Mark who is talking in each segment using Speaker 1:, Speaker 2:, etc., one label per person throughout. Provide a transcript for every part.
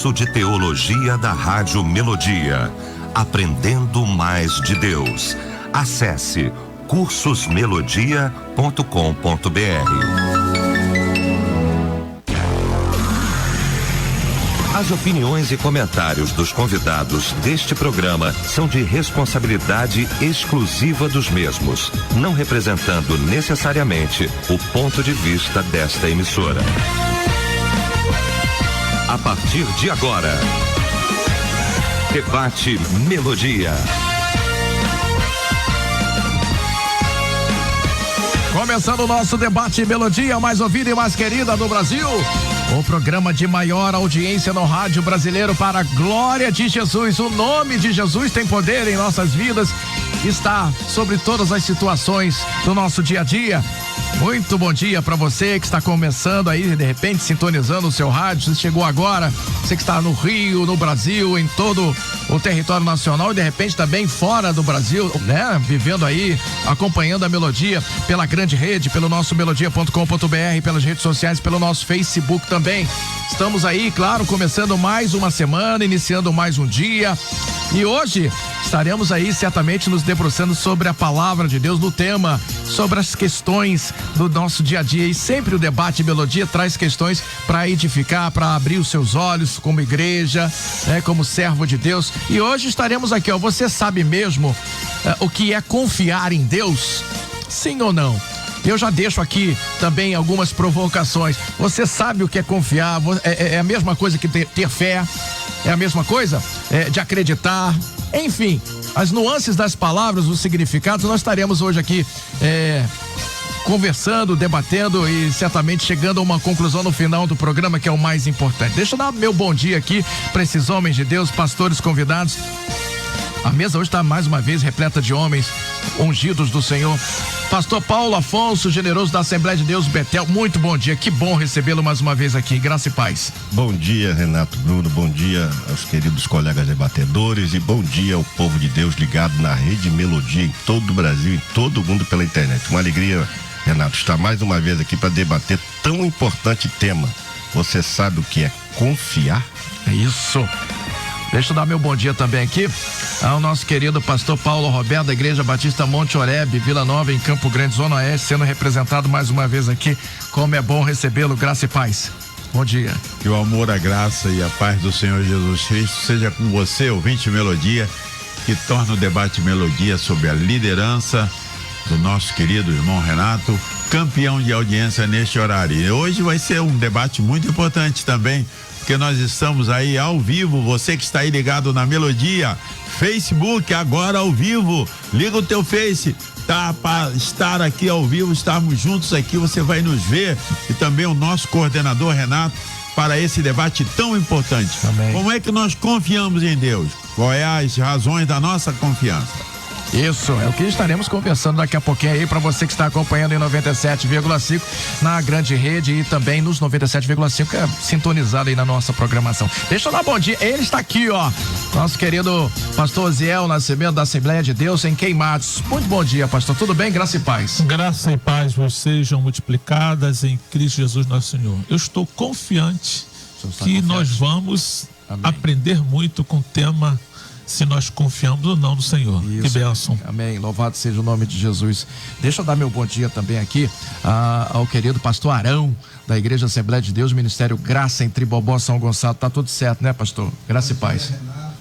Speaker 1: curso de teologia da Rádio Melodia. Aprendendo mais de Deus. Acesse cursosmelodia.com.br. As opiniões e comentários dos convidados deste programa são de responsabilidade exclusiva dos mesmos, não representando necessariamente o ponto de vista desta emissora. A partir de agora, Debate Melodia.
Speaker 2: Começando o nosso Debate Melodia, mais ouvida e mais querida do Brasil. O programa de maior audiência no rádio brasileiro, para a glória de Jesus. O nome de Jesus tem poder em nossas vidas, está sobre todas as situações do nosso dia a dia. Muito bom dia para você que está começando aí, de repente sintonizando o seu rádio. Você chegou agora, você que está no Rio, no Brasil, em todo o território nacional e de repente também fora do Brasil, né? Vivendo aí, acompanhando a Melodia pela grande rede, pelo nosso melodia.com.br, pelas redes sociais, pelo nosso Facebook também. Estamos aí, claro, começando mais uma semana, iniciando mais um dia. E hoje estaremos aí certamente nos debruçando sobre a palavra de Deus, no tema sobre as questões do nosso dia a dia. E sempre o Debate Melodia traz questões para edificar, para abrir os seus olhos como igreja, né, como servo de Deus. E hoje estaremos aqui, ó. Você sabe mesmo o que é confiar em Deus? Sim ou não? Eu já deixo aqui também algumas provocações. Você sabe o que é confiar? É a mesma coisa que ter fé? É a mesma coisa de acreditar? Enfim, as nuances das palavras, os significados, nós estaremos hoje aqui conversando, debatendo e certamente chegando a uma conclusão no final do programa, que é o mais importante. Deixa eu dar meu bom dia aqui para esses homens de Deus, pastores convidados. A mesa hoje está mais uma vez repleta de homens ungidos do Senhor. Pastor Paulo Afonso, generoso da Assembleia de Deus Betel, muito bom dia, que bom recebê-lo mais uma vez aqui, graça e paz.
Speaker 3: Bom dia, Renato Bruno, bom dia aos queridos colegas debatedores e bom dia ao povo de Deus ligado na Rede Melodia em todo o Brasil, em todo o mundo pela internet. Uma alegria, Renato, estar mais uma vez aqui para debater tão importante tema. Você sabe o que é confiar?
Speaker 2: É isso. Deixa eu dar meu bom dia também aqui ao nosso querido pastor Paulo Roberto, da Igreja Batista Monte Oreb, Vila Nova, em Campo Grande, Zona Oeste, sendo representado mais uma vez aqui. Como é bom recebê-lo, graça e paz. Bom dia.
Speaker 4: Que o amor, a graça e a paz do Senhor Jesus Cristo seja com você, ouvinte Melodia, que torna o Debate Melodia sobre a liderança do nosso querido irmão Renato, campeão de audiência neste horário. E hoje vai ser um debate muito importante também, porque nós estamos aí ao vivo. Você que está aí ligado na Melodia, Facebook agora ao vivo, liga o teu Face, tá? Para estar aqui ao vivo, estarmos juntos aqui, você vai nos ver, e também o nosso coordenador Renato, para esse debate tão importante.
Speaker 2: Amém.
Speaker 4: Como é que nós confiamos em Deus? Quais as razões da nossa confiança?
Speaker 2: Isso, é o que estaremos conversando daqui a pouquinho aí para você que está acompanhando em 97,5 na grande rede e também nos 97,5 sintonizado aí na nossa programação. Deixa eu dar bom dia, ele está aqui, ó, nosso querido pastor Osiel Nascimento, da Assembleia de Deus em Queimados. Muito bom dia, pastor, tudo bem? Graça e paz.
Speaker 5: Graça e paz vos sejam multiplicadas em Cristo Jesus nosso Senhor. Eu estou confiante que nós vamos aprender muito com o tema se nós confiamos ou não no Senhor.
Speaker 2: Isso.
Speaker 5: Que bênção.
Speaker 2: Amém, louvado seja o nome de Jesus. Deixa eu dar meu bom dia também aqui ao querido pastor Arão, da Igreja Assembleia de Deus, Ministério Graça, em Tribobó, São Gonçalo. Tá tudo certo, né, pastor? Graça e paz.
Speaker 6: Renato,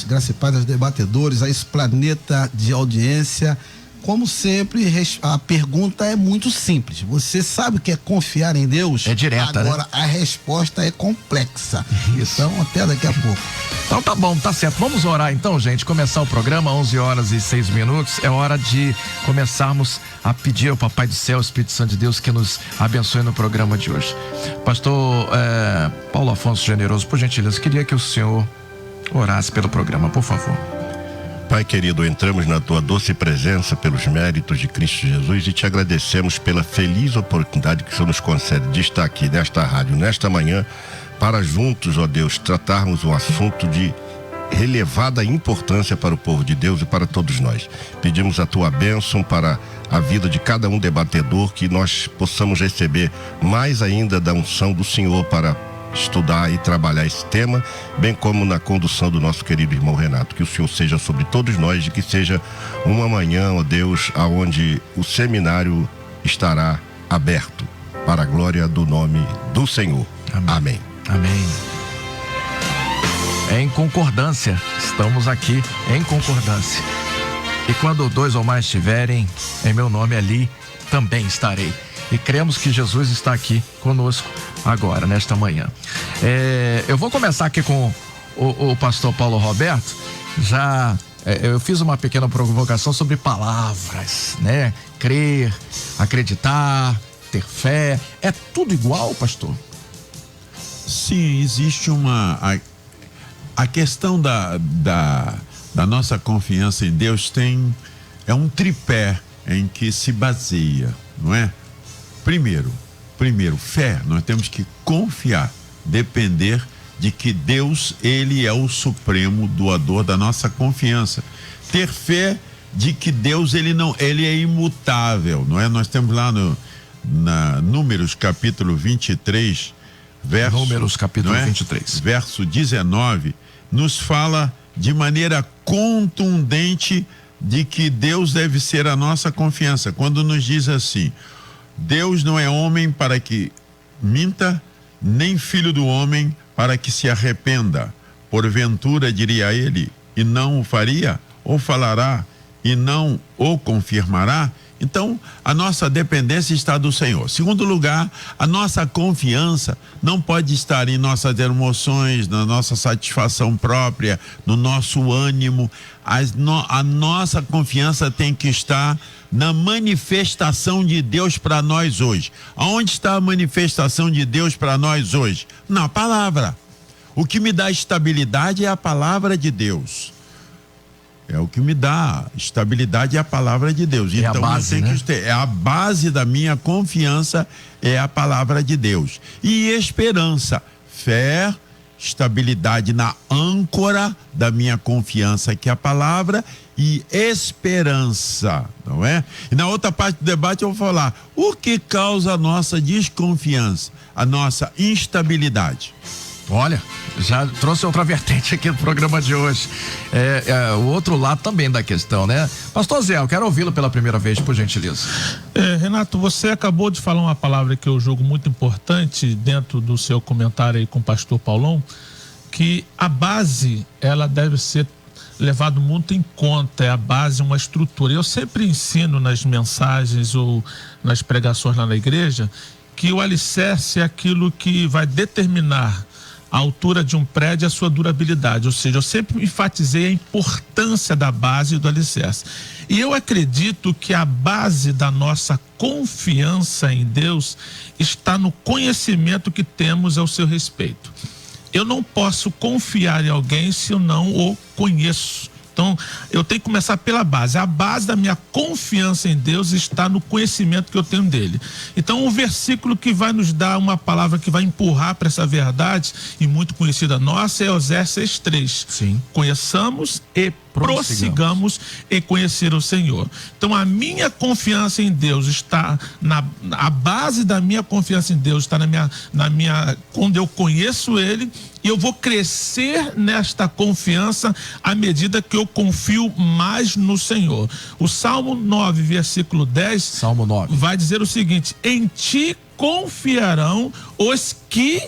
Speaker 6: graça e paz aos debatedores, a esse planeta de audiência. Como sempre, a pergunta é muito simples. Você sabe o que é confiar em Deus?
Speaker 2: É direta,
Speaker 6: agora,
Speaker 2: né?
Speaker 6: A resposta é complexa.
Speaker 2: Isso.
Speaker 6: Então, até daqui a pouco.
Speaker 2: Então tá bom, tá certo. Vamos orar então, gente. Começar o programa, 11h06. É hora de começarmos a pedir ao Papai do Céu, Espírito Santo de Deus, que nos abençoe no programa de hoje. Pastor Paulo Afonso Generoso, por gentileza, queria que o senhor orasse pelo programa, por favor.
Speaker 3: Pai querido, entramos na tua doce presença pelos méritos de Cristo Jesus e te agradecemos pela feliz oportunidade que o Senhor nos concede de estar aqui nesta rádio, nesta manhã, para juntos, ó Deus, tratarmos um assunto de relevada importância para o povo de Deus e para todos nós. Pedimos a tua bênção para a vida de cada um debatedor, que nós possamos receber mais ainda da unção do Senhor para estudar e trabalhar esse tema, bem como na condução do nosso querido irmão Renato. Que o Senhor seja sobre todos nós e que seja uma manhã, ó Deus, aonde o seminário estará aberto para a glória do nome do Senhor. Amém.
Speaker 2: Amém. Em concordância, estamos aqui em concordância. E quando 2 ou mais estiverem, em meu nome ali também estarei. E cremos que Jesus está aqui conosco agora, nesta manhã. Eu vou começar aqui com o pastor Paulo Roberto. Eu fiz uma pequena provocação sobre palavras, né? Crer, acreditar, ter fé. É tudo igual, pastor?
Speaker 4: Sim, existe a questão da nossa confiança em Deus é um tripé em que se baseia, não é? Primeiro, fé. Nós temos que confiar, depender de que Deus, Ele é o supremo doador da nossa confiança. Ter fé de que Deus, Ele é imutável, não é? Nós temos lá na Números capítulo 23, verso 19, nos fala de maneira contundente de que Deus deve ser a nossa confiança, quando nos diz assim: Deus não é homem para que minta, nem filho do homem para que se arrependa. Porventura diria ele, e não o faria, ou falará, e não o confirmará? Então, a nossa dependência está do Senhor. Segundo lugar, a nossa confiança não pode estar em nossas emoções, na nossa satisfação própria, no nosso ânimo. A nossa confiança tem que estar na manifestação de Deus para nós hoje. Aonde está a manifestação de Deus para nós hoje? Na palavra. O que me dá estabilidade é a palavra de Deus. É o que me dá estabilidade, é a palavra de Deus.
Speaker 2: Então, a base,
Speaker 4: eu tenho que ter, a base da minha confiança é a palavra de Deus. E esperança, fé, estabilidade na âncora da minha confiança, que é a palavra, e esperança, não é? E na outra parte do debate eu vou falar o que causa a nossa desconfiança, a nossa instabilidade.
Speaker 2: Olha, já trouxe outra vertente aqui no programa de hoje. O outro lado também da questão, né? Pastor Zé, eu quero ouvi-lo pela primeira vez, por gentileza.
Speaker 5: Renato, você acabou de falar uma palavra que eu julgo muito importante dentro do seu comentário aí com o pastor Paulão, que a base, ela deve ser levado muito em conta, é a base, uma estrutura. Eu sempre ensino nas mensagens ou nas pregações lá na igreja que o alicerce é aquilo que vai determinar a altura de um prédio e a sua durabilidade, ou seja, eu sempre enfatizei a importância da base e do alicerce. E eu acredito que a base da nossa confiança em Deus está no conhecimento que temos ao seu respeito. Eu não posso confiar em alguém se eu não o conheço. Então, eu tenho que começar pela base. A base da minha confiança em Deus está no conhecimento que eu tenho dele. Então, um versículo que vai nos dar uma palavra que vai empurrar para essa verdade, e muito conhecida nossa, é Oséias 6:3.
Speaker 2: Sim.
Speaker 5: Conheçamos e prossigamos em conhecer o Senhor. Então, a minha confiança em Deus está a base da minha confiança em Deus está quando eu conheço Ele, e eu vou crescer nesta confiança à medida que eu confio mais no Senhor. O Salmo 9, versículo 10,
Speaker 2: Salmo 9,
Speaker 5: vai dizer o seguinte: em ti confiarão os que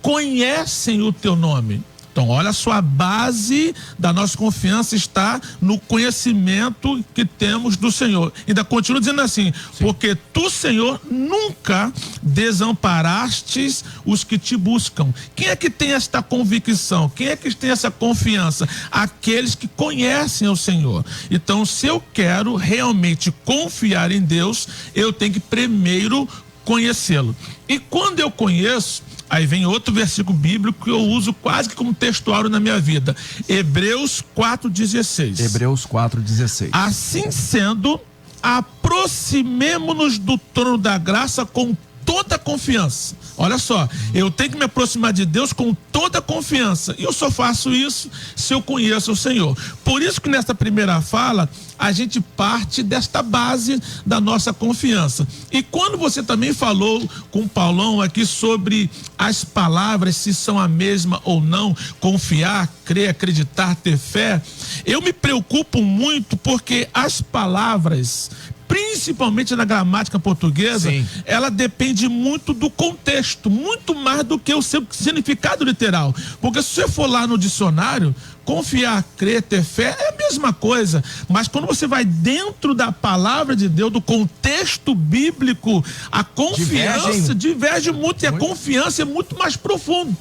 Speaker 5: conhecem o teu nome. Então, olha só, a base da nossa confiança está no conhecimento que temos do Senhor. Ainda continua dizendo assim: sim, porque tu, Senhor, nunca desamparastes os que te buscam. Quem é que tem esta convicção? Quem é que tem essa confiança? Aqueles que conhecem o Senhor. Então, se eu quero realmente confiar em Deus, eu tenho que primeiro conhecê-lo. E quando eu conheço, aí vem outro versículo bíblico que eu uso quase que como textuário na minha vida. Hebreus 4:16.
Speaker 2: Hebreus 4:16.
Speaker 5: Assim sendo, aproximemo-nos do trono da graça com toda a confiança. Olha só, eu tenho que me aproximar de Deus com toda a confiança. E eu só faço isso se eu conheço o Senhor. Por isso que nesta primeira fala, a gente parte desta base da nossa confiança. E quando você também falou com o Paulão aqui sobre as palavras, se são a mesma ou não, confiar, crer, acreditar, ter fé, eu me preocupo muito porque as palavras, principalmente na gramática portuguesa, sim, ela depende muito do contexto, muito mais do que o seu significado literal. Porque se você for lá no dicionário, confiar, crer, ter fé é a mesma coisa, mas quando você vai dentro da palavra de Deus, do contexto bíblico, a confiança diverge muito, e a confiança é muito mais profunda.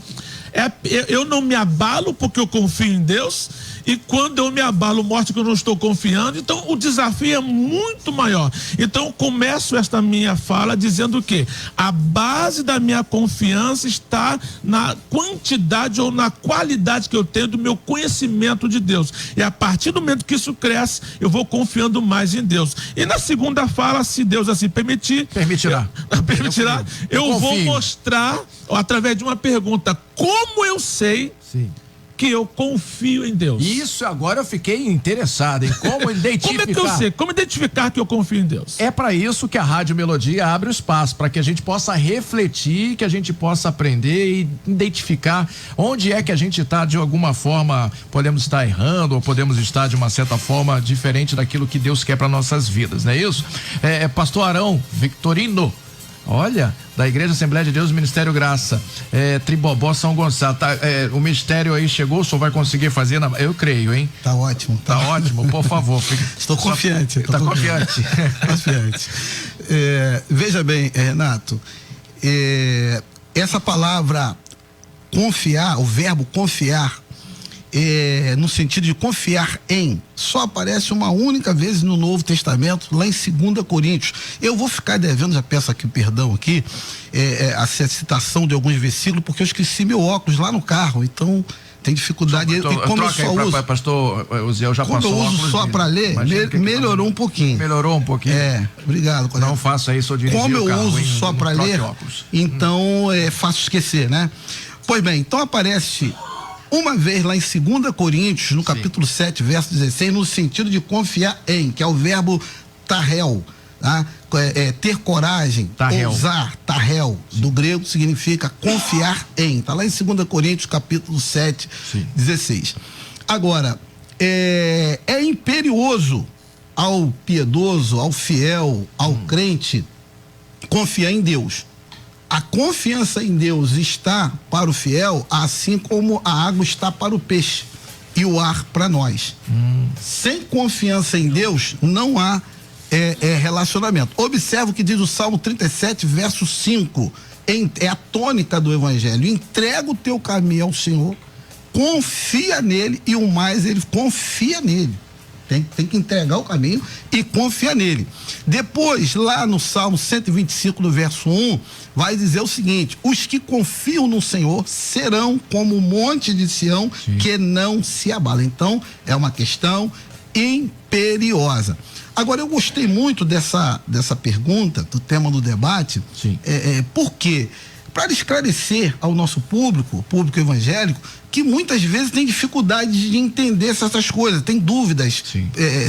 Speaker 5: Eu não me abalo porque eu confio em Deus, e quando eu me abalo mostra que eu não estou confiando. Então o desafio é muito maior. Então eu começo esta minha fala dizendo que a base da minha confiança está na quantidade ou na qualidade que eu tenho do meu conhecimento de Deus, e a partir do momento que isso cresce, eu vou confiando mais em Deus. E na segunda fala, se Deus assim permitirá, eu vou mostrar através de uma pergunta: como eu sei, sim, que eu confio em Deus?
Speaker 2: Isso, agora eu fiquei interessado em como identificar.
Speaker 5: Como é que eu sei? Como identificar que eu confio em Deus?
Speaker 2: É para isso que a Rádio Melodia abre o espaço, para que a gente possa refletir, que a gente possa aprender e identificar onde é que a gente está, de alguma forma, podemos estar errando, ou podemos estar de uma certa forma diferente daquilo que Deus quer para nossas vidas, não é isso? Pastor Arão Victorino, olha, da Igreja Assembleia de Deus, Ministério Graça, Tribobó, São Gonçalo, o ministério aí chegou, o senhor vai conseguir fazer? Eu creio, hein?
Speaker 6: Tá ótimo.
Speaker 2: Tá ótimo, por favor.
Speaker 6: Estou confiante.
Speaker 2: Tá confiante.
Speaker 6: Confiante. Veja bem, Renato, essa palavra confiar, o verbo confiar, no sentido de confiar em, só aparece uma única vez no Novo Testamento, lá em 2 Coríntios. Eu vou ficar devendo, já peço aqui perdão aqui, a citação de alguns versículos, porque eu esqueci meu óculos lá no carro, então tem dificuldade. E como eu só uso,
Speaker 2: pastor Uziel já passou.
Speaker 6: Como eu uso só para ler, melhorou um pouquinho.
Speaker 2: Melhorou um pouquinho.
Speaker 6: Obrigado.
Speaker 2: Não faça isso, eu dirigi
Speaker 6: como eu
Speaker 2: carro,
Speaker 6: uso só para ler, então é fácil esquecer, né? Pois bem, então aparece uma vez lá em 2 Coríntios, no capítulo 7, verso 16, no sentido de confiar em, que é o verbo tarrel, tá? Ter coragem, ousar, tarrel, do grego significa confiar em, tá lá em 2 Coríntios, capítulo 7, 16. Agora, é imperioso ao piedoso, ao fiel, ao crente, confiar em Deus. A confiança em Deus está para o fiel, assim como a água está para o peixe e o ar para nós. Sem confiança em Deus, não há relacionamento. Observa o que diz o Salmo 37, verso 5. É a tônica do Evangelho. Entrega o teu caminho ao Senhor, confia nele, e o mais ele confia nele. Tem que entregar o caminho e confiar nele. Depois, lá no Salmo 125, no verso 1, vai dizer o seguinte: os que confiam no Senhor serão como o monte de Sião, que não se abala. Então, é uma questão imperiosa. Agora, eu gostei muito dessa pergunta, do tema do debate. Por quê? Para esclarecer ao nosso público, o público evangélico, que muitas vezes tem dificuldade de entender essas coisas, tem dúvidas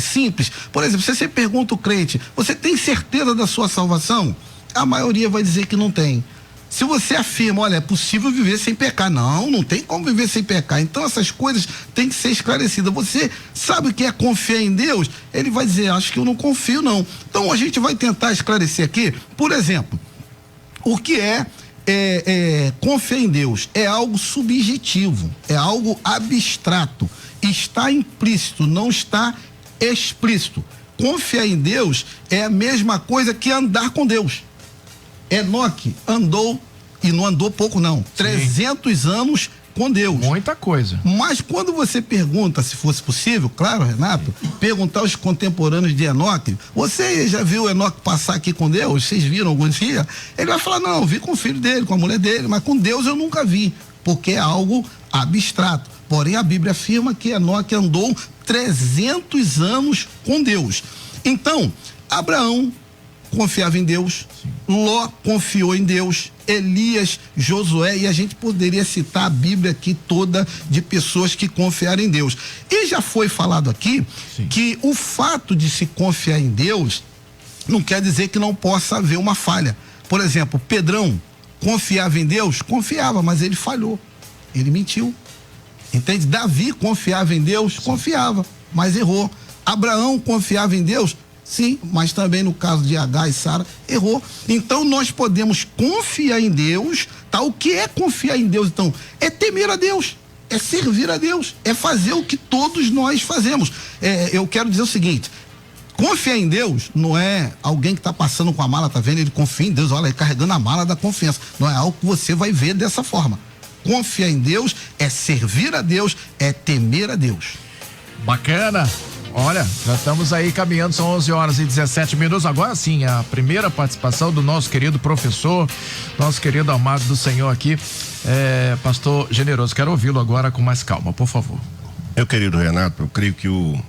Speaker 6: simples. Por exemplo, se você pergunta o crente: você tem certeza da sua salvação? A maioria vai dizer que não tem. Se você afirma: olha, é possível viver sem pecar. Não tem como viver sem pecar. Então essas coisas têm que ser esclarecidas. Você sabe o que é confiar em Deus? Ele vai dizer: acho que eu não confio, não. Então a gente vai tentar esclarecer aqui. Por exemplo, o que confiar em Deus? É algo subjetivo, é algo abstrato, está implícito, não está explícito. Confiar em Deus é a mesma coisa que andar com Deus. Enoque andou, e não andou pouco não, 300 anos com Deus.
Speaker 2: Muita coisa.
Speaker 6: Mas quando você pergunta, se fosse possível, claro, Renato, perguntar aos contemporâneos de Enoque: você já viu Enoque passar aqui com Deus? Vocês viram algum dia? Ele vai falar: não, vi com o filho dele, com a mulher dele, mas com Deus eu nunca vi, porque é algo abstrato. Porém, a Bíblia afirma que Enoque andou 300 anos com Deus. Então, Abraão confiava em Deus, Ló confiou em Deus, Elias, Josué, e a gente poderia citar a Bíblia aqui toda de pessoas que confiaram em Deus. E já foi falado aqui que o fato de se confiar em Deus não quer dizer que não possa haver uma falha. Por exemplo, Pedrão confiava em Deus? Confiava, mas ele falhou, ele mentiu. Entende? Davi confiava em Deus? Confiava, mas errou. Abraão confiava em Deus? Sim, mas também no caso de Agar e Sara, errou. Então nós podemos confiar em Deus, tá? O que é confiar em Deus, então? É temer a Deus, é servir a Deus, é fazer o que todos nós fazemos. Eu quero dizer o seguinte: confiar em Deus não é alguém que está passando com a mala, tá vendo? Ele confia em Deus, olha, ele carregando a mala da confiança. Não é algo que você vai ver dessa forma. Confiar em Deus é servir a Deus, é temer a Deus.
Speaker 2: Bacana. Olha, já estamos aí caminhando, são 11h17. Agora sim, a primeira participação do nosso querido professor, nosso querido amado do Senhor aqui, pastor Generoso. Quero ouvi-lo agora com mais calma, por favor.
Speaker 3: Meu querido Renato, eu creio que o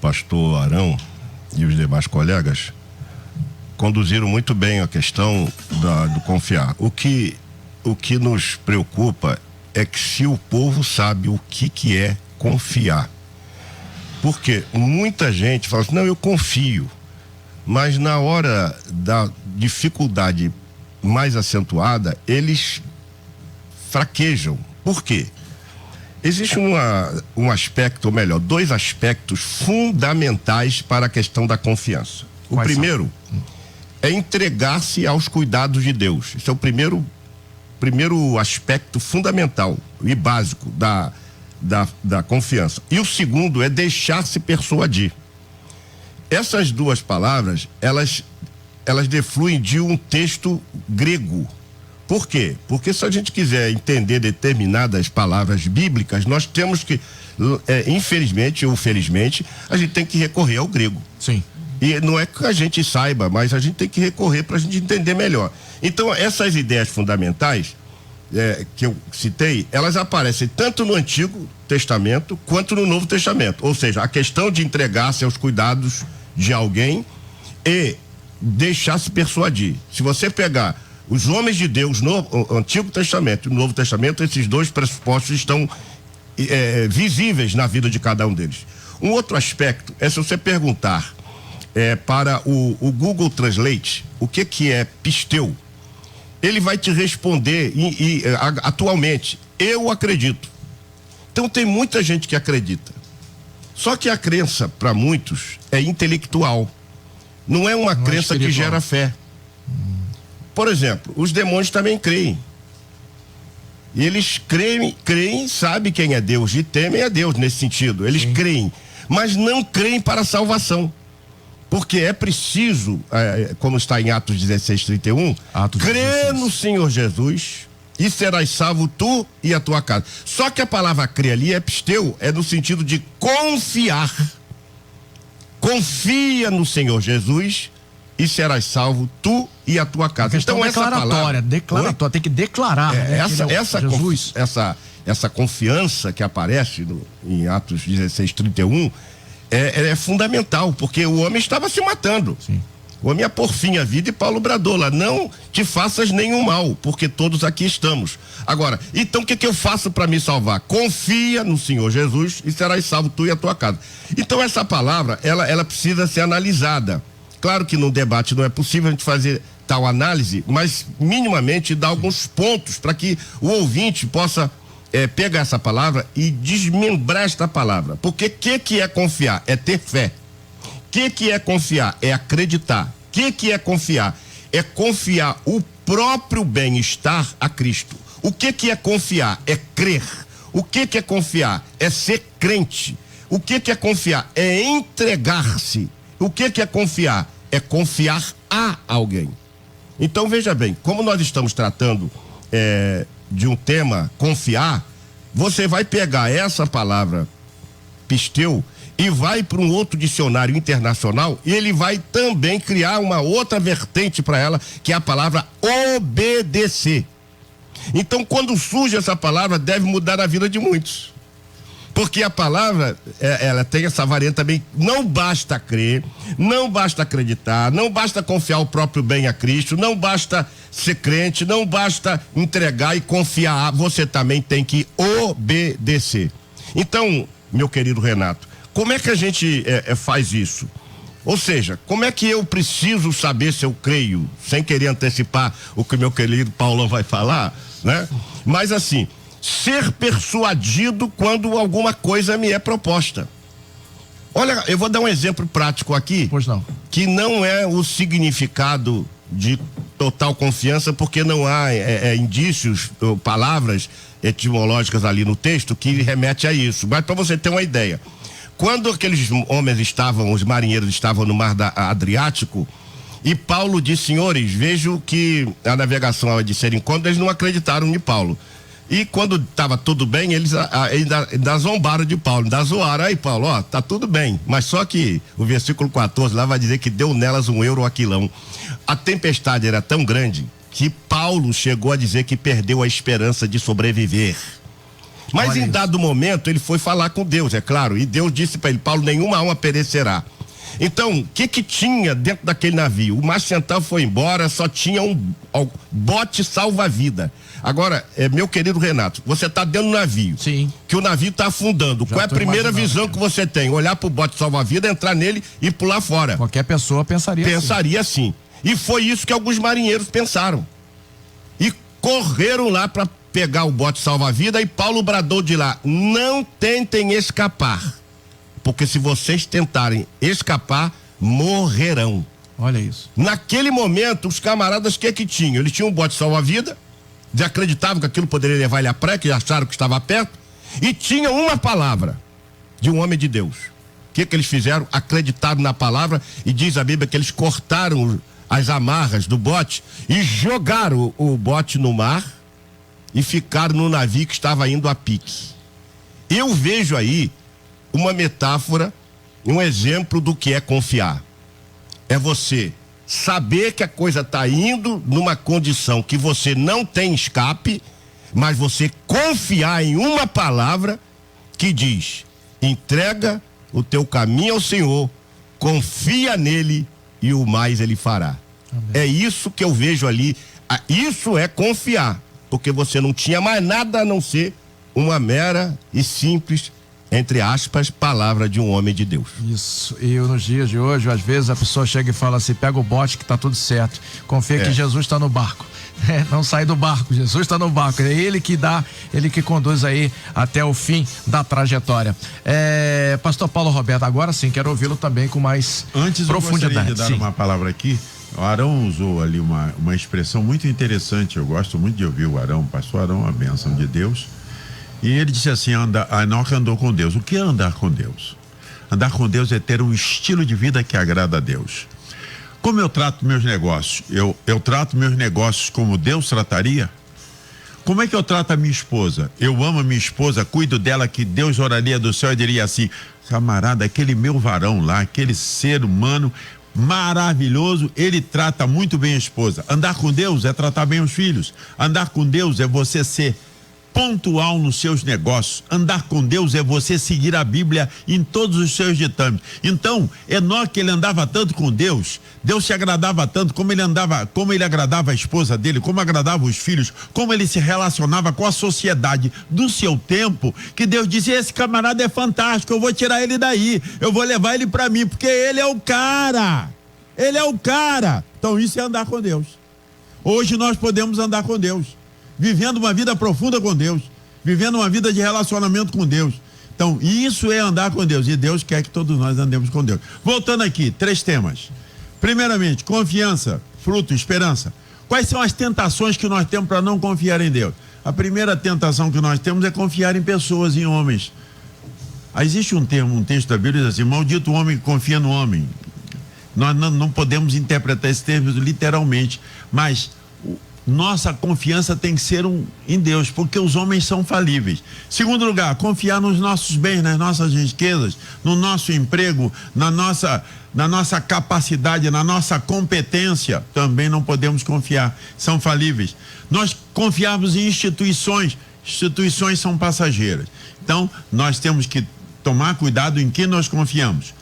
Speaker 3: pastor Arão e os demais colegas conduziram muito bem a questão do confiar. O que nos preocupa é que se o povo sabe o que é confiar. Porque muita gente fala assim, não, eu confio, mas na hora da dificuldade mais acentuada, eles fraquejam. Por quê? Existe um aspecto, ou melhor, dois aspectos fundamentais para a questão da confiança. O primeiro é entregar-se aos cuidados de Deus. Esse é o primeiro aspecto fundamental e básico da confiança. E o segundo é deixar-se persuadir. Essas duas palavras, elas defluem de um texto grego. Por quê? Porque se a gente quiser entender determinadas palavras bíblicas, nós temos que, infelizmente ou felizmente, a gente tem que recorrer ao grego.
Speaker 2: Sim.
Speaker 3: E não é que a gente saiba, mas a gente tem que recorrer para a gente entender melhor. Então, essas ideias fundamentais que eu citei, elas aparecem tanto no Antigo Testamento quanto no Novo Testamento. Ou seja, a questão de entregar-se aos cuidados de alguém e deixar-se persuadir. Se você pegar os homens de Deus no Antigo Testamento e no Novo Testamento, esses dois pressupostos estão visíveis na vida de cada um deles. Um outro aspecto é se você perguntar para o Google Translate o que é pisteu, ele vai te responder atualmente, eu acredito. Então tem muita gente que acredita. Só que a crença, para muitos, é intelectual. Não é uma crença que gera fé. Por exemplo, os demônios também creem. E eles creem, sabem quem é Deus e temem a Deus nesse sentido. Eles creem, mas não creem para a salvação. Porque é preciso, como está em Atos 16:31, crer no Senhor Jesus e serás salvo tu e a tua casa. Só que a palavra crer ali é pisteu, é no sentido de confiar. Confia no Senhor Jesus e serás salvo tu e a tua casa.
Speaker 2: Então essa palavra declaratória, tem que declarar.
Speaker 3: Essa confiança que aparece em Atos 16:31 é fundamental, porque o homem estava se matando.
Speaker 2: Sim.
Speaker 3: O homem ia pôr fim à vida e Paulo bradou lá, não te faças nenhum mal, porque todos aqui estamos. Agora, então o que eu faço para me salvar? Confia no Senhor Jesus e serás salvo tu e a tua casa. Então essa palavra, ela precisa ser analisada. Claro que no debate não é possível a gente fazer tal análise, mas minimamente dar alguns pontos para que o ouvinte possa pegar essa palavra e desmembrar esta palavra. Porque que é confiar? É ter fé. Que é confiar? É acreditar. Que é confiar? É confiar o próprio bem-estar a Cristo. O que é confiar? É crer. O que é confiar? É ser crente. O que é confiar? É entregar-se. O que é confiar? É confiar a alguém. Então veja bem, como nós estamos tratando de um tema confiar, você vai pegar essa palavra pisteu e vai para um outro dicionário internacional e ele vai também criar uma outra vertente para ela, que é a palavra obedecer. Então quando surge essa palavra, deve mudar a vida de muitos. Porque a palavra, ela tem essa variante também, não basta crer, não basta acreditar, não basta confiar o próprio bem a Cristo, não basta ser crente, não basta entregar e confiar, você também tem que obedecer. Então, meu querido Renato, como é que a gente faz isso? Ou seja, como é que eu preciso saber se eu creio, sem querer antecipar o que meu querido Paulão vai falar, né? Mas assim, ser persuadido quando alguma coisa me é proposta. Olha, eu vou dar um exemplo prático aqui.
Speaker 2: Pois não.
Speaker 3: Que não é o significado de total confiança, porque não há indícios, palavras etimológicas ali no texto que remete a isso. Mas para você ter uma ideia, quando aqueles homens os marinheiros estavam no mar Adriático, e Paulo disse: senhores, vejo que a navegação de ser encontro, eles não acreditaram em Paulo. E quando estava tudo bem, eles ainda zombaram de Paulo, ainda zoaram. Aí Paulo, ó, tá tudo bem, mas só que o versículo 14 lá vai dizer que deu nelas €1 a quilão. A tempestade era tão grande que Paulo chegou a dizer que perdeu a esperança de sobreviver. Mas
Speaker 2: Olha
Speaker 3: em
Speaker 2: isso.
Speaker 3: dado momento ele foi falar com Deus, é claro, e Deus disse para ele: Paulo, nenhuma alma perecerá. Então, o que tinha dentro daquele navio? O mar central foi embora, só tinha um bote salva-vida. Agora, meu querido Renato, você está dentro do navio.
Speaker 2: Sim.
Speaker 3: Que o navio está afundando.
Speaker 2: Já
Speaker 3: qual é a
Speaker 2: tô
Speaker 3: primeira
Speaker 2: imaginando,
Speaker 3: visão
Speaker 2: cara.
Speaker 3: que você tem? Olhar para o bote salva-vida, entrar nele e pular fora.
Speaker 2: Qualquer pessoa
Speaker 3: Pensaria assim. E foi isso que alguns marinheiros pensaram. E correram lá para pegar o bote salva-vida, e Paulo bradou de lá: não tentem escapar, porque se vocês tentarem escapar, morrerão.
Speaker 2: Olha isso.
Speaker 3: Naquele momento, os camaradas, o que tinham? Eles tinham um bote salva-vida, acreditavam que aquilo poderia levar ele à praia, que acharam que estava perto, e tinham uma palavra de um homem de Deus. O que eles fizeram? Acreditaram na palavra, e diz a Bíblia que eles cortaram as amarras do bote e jogaram o bote no mar e ficaram no navio que estava indo a pique. Eu vejo aí uma metáfora, um exemplo do que é confiar. É você saber que a coisa está indo numa condição que você não tem escape, mas você confiar em uma palavra que diz: entrega o teu caminho ao Senhor, confia nele e o mais ele fará. Amém. É isso que eu vejo ali. Isso é confiar, porque você não tinha mais nada a não ser uma mera e simples, entre aspas, palavra de um homem de Deus.
Speaker 2: Isso. E nos dias de hoje, às vezes a pessoa chega e fala assim: pega o bote que tá tudo certo, confia que Jesus está no barco. Não sai do barco, Jesus está no barco, é ele que dá, ele que conduz aí até o fim da trajetória. Pastor Paulo Roberto, agora sim, quero ouvi-lo também com mais profundidade.
Speaker 4: Eu gostaria de dar uma palavra aqui. O Arão usou ali uma expressão muito interessante. Eu gosto muito de ouvir o Arão, o pastor Arão, a bênção de Deus. E ele disse assim: Enoque andou com Deus. O que é andar com Deus? Andar com Deus é ter um estilo de vida que agrada a Deus. Como eu trato meus negócios? Eu trato meus negócios como Deus trataria? Como é que eu trato a minha esposa? Eu amo a minha esposa, cuido dela, que Deus oraria do céu e diria assim: camarada, aquele meu varão lá, aquele ser humano maravilhoso, ele trata muito bem a esposa. Andar com Deus é tratar bem os filhos. Andar com Deus é você ser pontual nos seus negócios. Andar com Deus é você seguir a Bíblia em todos os seus ditames. Então, Enoque, ele andava tanto com Deus, Deus se agradava tanto, como ele agradava a esposa dele, como agradava os filhos, como ele se relacionava com a sociedade do seu tempo, que Deus disse: esse camarada é fantástico, eu vou tirar ele daí, eu vou levar ele para mim, porque ele é o cara. Ele é o cara. Então isso é andar com Deus. Hoje nós podemos andar com Deus, vivendo uma vida profunda com Deus, vivendo uma vida de relacionamento com Deus. Então, isso é andar com Deus, e Deus quer que todos nós andemos com Deus. Voltando aqui, 3 temas. Primeiramente, confiança, fruto, esperança. Quais são as tentações que nós temos para não confiar em Deus? A primeira tentação que nós temos é confiar em pessoas, em homens. Existe um texto da Bíblia que diz assim: maldito o homem que confia no homem. Nós não podemos interpretar esse termo literalmente, mas nossa confiança tem que ser em Deus, porque os homens são falíveis. Segundo lugar, confiar nos nossos bens, nas nossas riquezas, no nosso emprego, na nossa capacidade, na nossa competência. Também não podemos confiar, são falíveis. Nós confiamos em instituições instituições são passageiras. Então, nós temos que tomar cuidado em quem nós confiamos.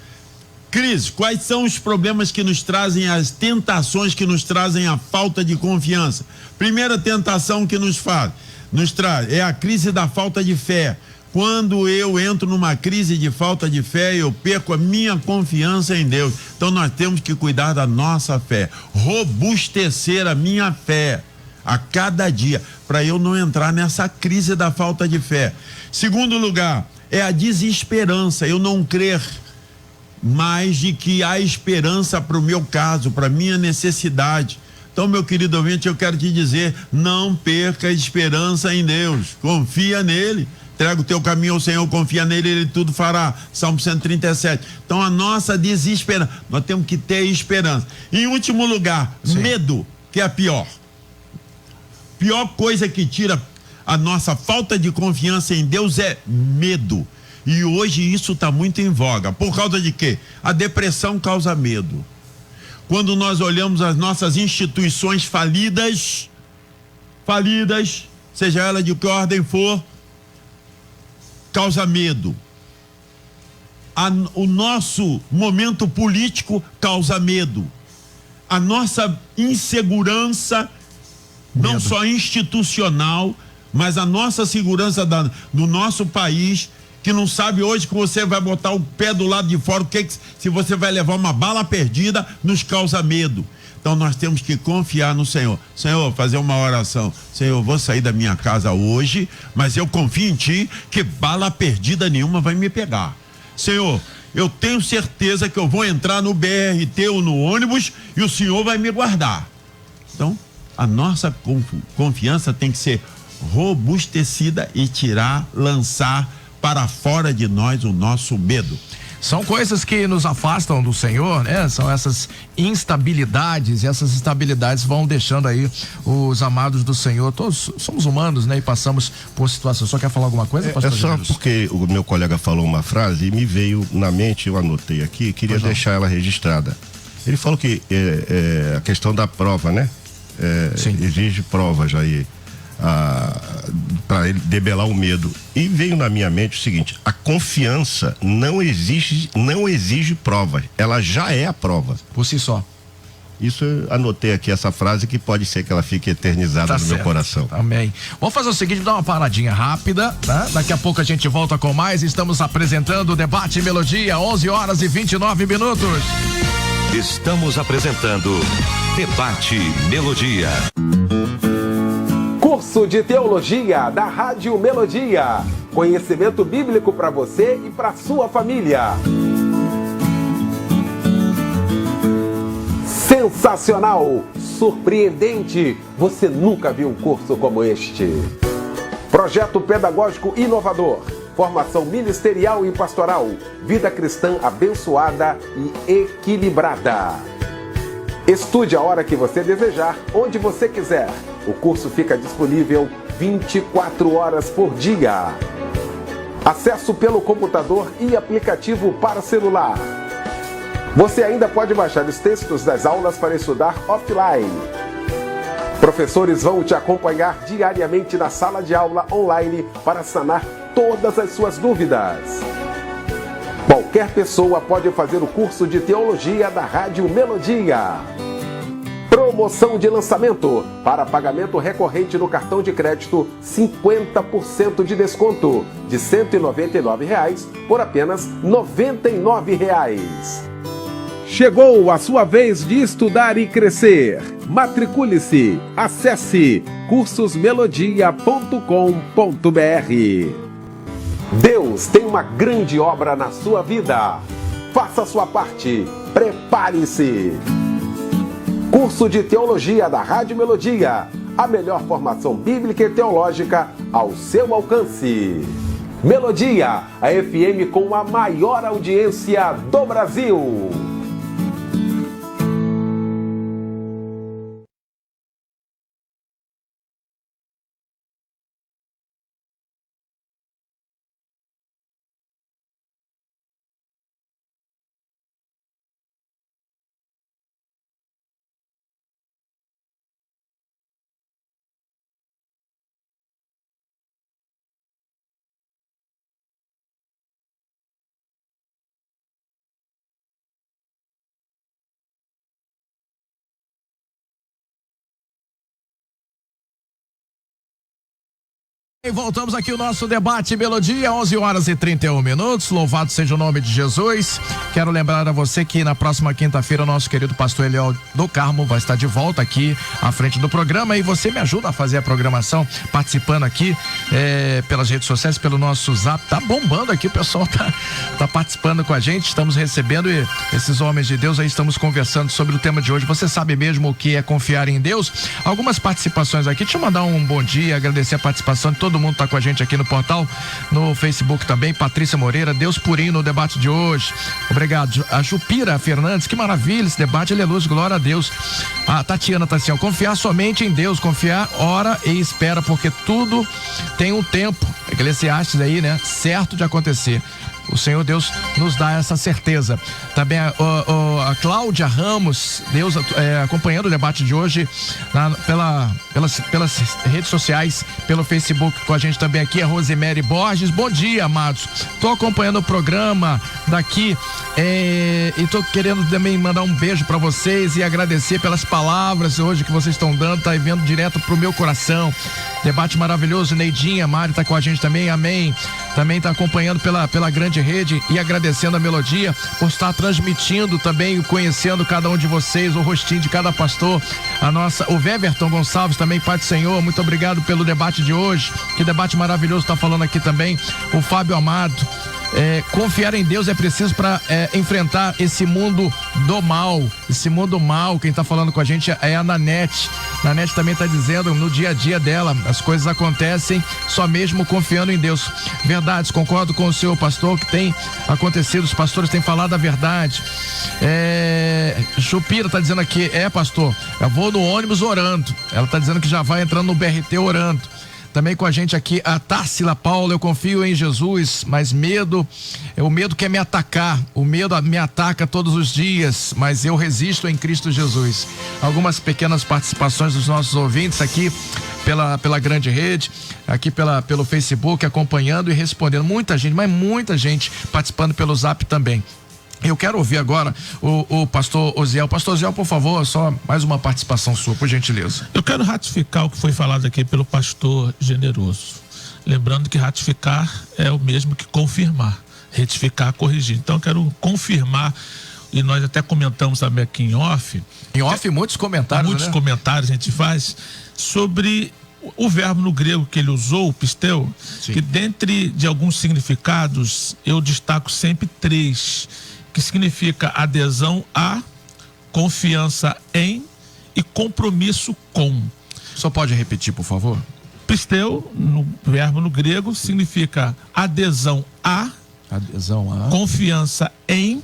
Speaker 4: Cris, quais são os problemas que nos trazem, as tentações que nos trazem a falta de confiança? Primeira tentação que nos traz é a crise da falta de fé. Quando eu entro numa crise de falta de fé, eu perco a minha confiança em Deus. Então nós temos que cuidar da nossa fé, robustecer a minha fé a cada dia, para eu não entrar nessa crise da falta de fé. Segundo lugar, é a desesperança, eu não crer mais de que há esperança para o meu caso, para a minha necessidade. Então, meu querido ouvinte, eu quero te dizer, não perca a esperança em Deus, confia nele, entrega o teu caminho ao Senhor, confia nele, ele tudo fará. Salmo 137. Então, a nossa desesperança, nós temos que ter esperança. Em último lugar, sim, medo, que é a pior coisa que tira a nossa falta de confiança em Deus é medo. E hoje isso está muito em voga. Por causa de quê? A depressão causa medo. Quando nós olhamos as nossas instituições falidas, seja ela de que ordem for, causa medo. O nosso momento político causa medo. A nossa insegurança, não só institucional, mas a nossa segurança do nosso país, que não sabe hoje que você vai botar o pé do lado de fora, se você vai levar uma bala perdida, nos causa medo. Então nós temos que confiar no Senhor. Senhor, fazer uma oração. Senhor, eu vou sair da minha casa hoje, mas eu confio em Ti que bala perdida nenhuma vai me pegar. Senhor, eu tenho certeza que eu vou entrar no BRT ou no ônibus e o Senhor vai me guardar. Então, a nossa confiança tem que ser robustecida e lançar para fora de nós o nosso medo.
Speaker 2: São coisas que nos afastam do Senhor, né? São essas instabilidades, e essas instabilidades vão deixando aí os amados do Senhor. Todos somos humanos, né? E passamos por situações. Só quer falar alguma coisa, pastor
Speaker 3: só
Speaker 2: Jesus?
Speaker 3: Porque o meu colega falou uma frase e me veio na mente, eu anotei aqui, queria deixar ela registrada. Ele falou que a questão da prova, né? Exige provas aí para ele debelar o medo. E veio na minha mente o seguinte: a confiança não exige provas, ela já é a prova
Speaker 2: por si só.
Speaker 3: Isso, eu anotei aqui essa frase, que pode ser que ela fique eternizada no meu coração.
Speaker 2: Amém. Vamos fazer o seguinte, dar uma paradinha rápida, tá? Daqui a pouco a gente volta com mais. Estamos apresentando o Debate Melodia, 11h29.
Speaker 1: Estamos apresentando Debate Melodia.
Speaker 7: Curso de Teologia da Rádio Melodia. Conhecimento bíblico para você e para sua família. Sensacional, surpreendente. Você nunca viu um curso como este. Projeto pedagógico inovador. Formação ministerial e pastoral. Vida cristã abençoada e equilibrada. Estude a hora que você desejar, onde você quiser. O curso fica disponível 24 horas por dia. Acesso pelo computador e aplicativo para celular. Você ainda pode baixar os textos das aulas para estudar offline. Professores vão te acompanhar diariamente na sala de aula online para sanar todas as suas dúvidas. Qualquer pessoa pode fazer o curso de teologia da Rádio Melodia. Promoção de lançamento. Para pagamento recorrente no cartão de crédito, 50% de desconto. De R$ 199 por apenas R$ 99. Chegou a sua vez de estudar e crescer. Matricule-se. Acesse cursosmelodia.com.br. Deus tem uma grande obra na sua vida. Faça a sua parte. Prepare-se. Curso de Teologia da Rádio Melodia. A melhor formação bíblica e teológica ao seu alcance. Melodia, a FM com a maior audiência do Brasil.
Speaker 2: E voltamos aqui o nosso debate Melodia, 11h31. Louvado seja o nome de Jesus. Quero lembrar a você que na próxima quinta-feira o nosso querido pastor Eliel do Carmo vai estar de volta aqui à frente do programa, e você me ajuda a fazer a programação participando aqui pelas redes sociais, pelo nosso Zap. Tá bombando aqui, o pessoal tá participando com a gente, estamos recebendo, e esses homens de Deus aí, estamos conversando sobre o tema de hoje. Você sabe mesmo o que é confiar em Deus? Algumas participações aqui, deixa eu mandar um bom dia, agradecer a participação de todo mundo tá com a gente aqui no portal, no Facebook também. Patrícia Moreira, Deus purinho no debate de hoje, obrigado. A Jupira Fernandes, que maravilha esse debate, aleluia, glória a Deus. A Tatiana tá assim, ó, confiar somente em Deus, confiar, ora e espera, porque tudo tem um tempo, Eclesiastes aí, né, certo de acontecer. O Senhor Deus nos dá essa certeza. Também a Cláudia Ramos, Deus acompanhando o debate de hoje pelas redes sociais, pelo Facebook com a gente também aqui. A Rosemary Borges, bom dia, amados. Tô acompanhando o programa daqui e tô querendo também mandar um beijo para vocês e agradecer pelas palavras hoje que vocês estão dando, tá vendo direto pro meu coração. Debate maravilhoso. Neidinha, Mari tá com a gente também, amém. Também tá acompanhando pela grande rede, e agradecendo a Melodia por estar transmitindo também, conhecendo cada um de vocês, o rostinho de cada pastor. O Weverton Gonçalves também, Pai do Senhor, muito obrigado pelo debate de hoje, que debate maravilhoso, tá falando aqui também o Fábio Amado. Confiar em Deus é preciso para enfrentar esse mundo do mal, quem tá falando com a gente é a Nanete. Nanete também tá dizendo, no dia a dia dela, as coisas acontecem só mesmo confiando em Deus. Verdades, concordo com o senhor pastor, que tem acontecido, os pastores têm falado a verdade. Chupira tá dizendo aqui, pastor, eu vou no ônibus orando. Ela tá dizendo que já vai entrando no BRT orando. Também com a gente aqui a Társila Paula, eu confio em Jesus, mas o medo quer me atacar, o medo me ataca todos os dias, mas eu resisto em Cristo Jesus. Algumas pequenas participações dos nossos ouvintes aqui pela grande rede, aqui pelo Facebook, acompanhando e respondendo. Muita gente participando pelo Zap também. Eu quero ouvir agora o pastor Osiel. Pastor Osiel, por favor, só mais uma participação sua, por gentileza.
Speaker 5: Eu quero ratificar o que foi falado aqui pelo pastor Generoso. Lembrando que ratificar é o mesmo que confirmar. Retificar, corrigir. Então eu quero confirmar, e nós até comentamos também aqui em off.
Speaker 2: Em off, muitos comentários,
Speaker 5: muitos comentários a gente faz sobre o verbo no grego que ele usou, o pisteu, sim, que dentre de alguns significados eu destaco sempre 3, que significa adesão a, confiança em e compromisso com.
Speaker 2: Só pode repetir, por favor?
Speaker 5: Pisteu, no verbo no grego, significa adesão a, confiança em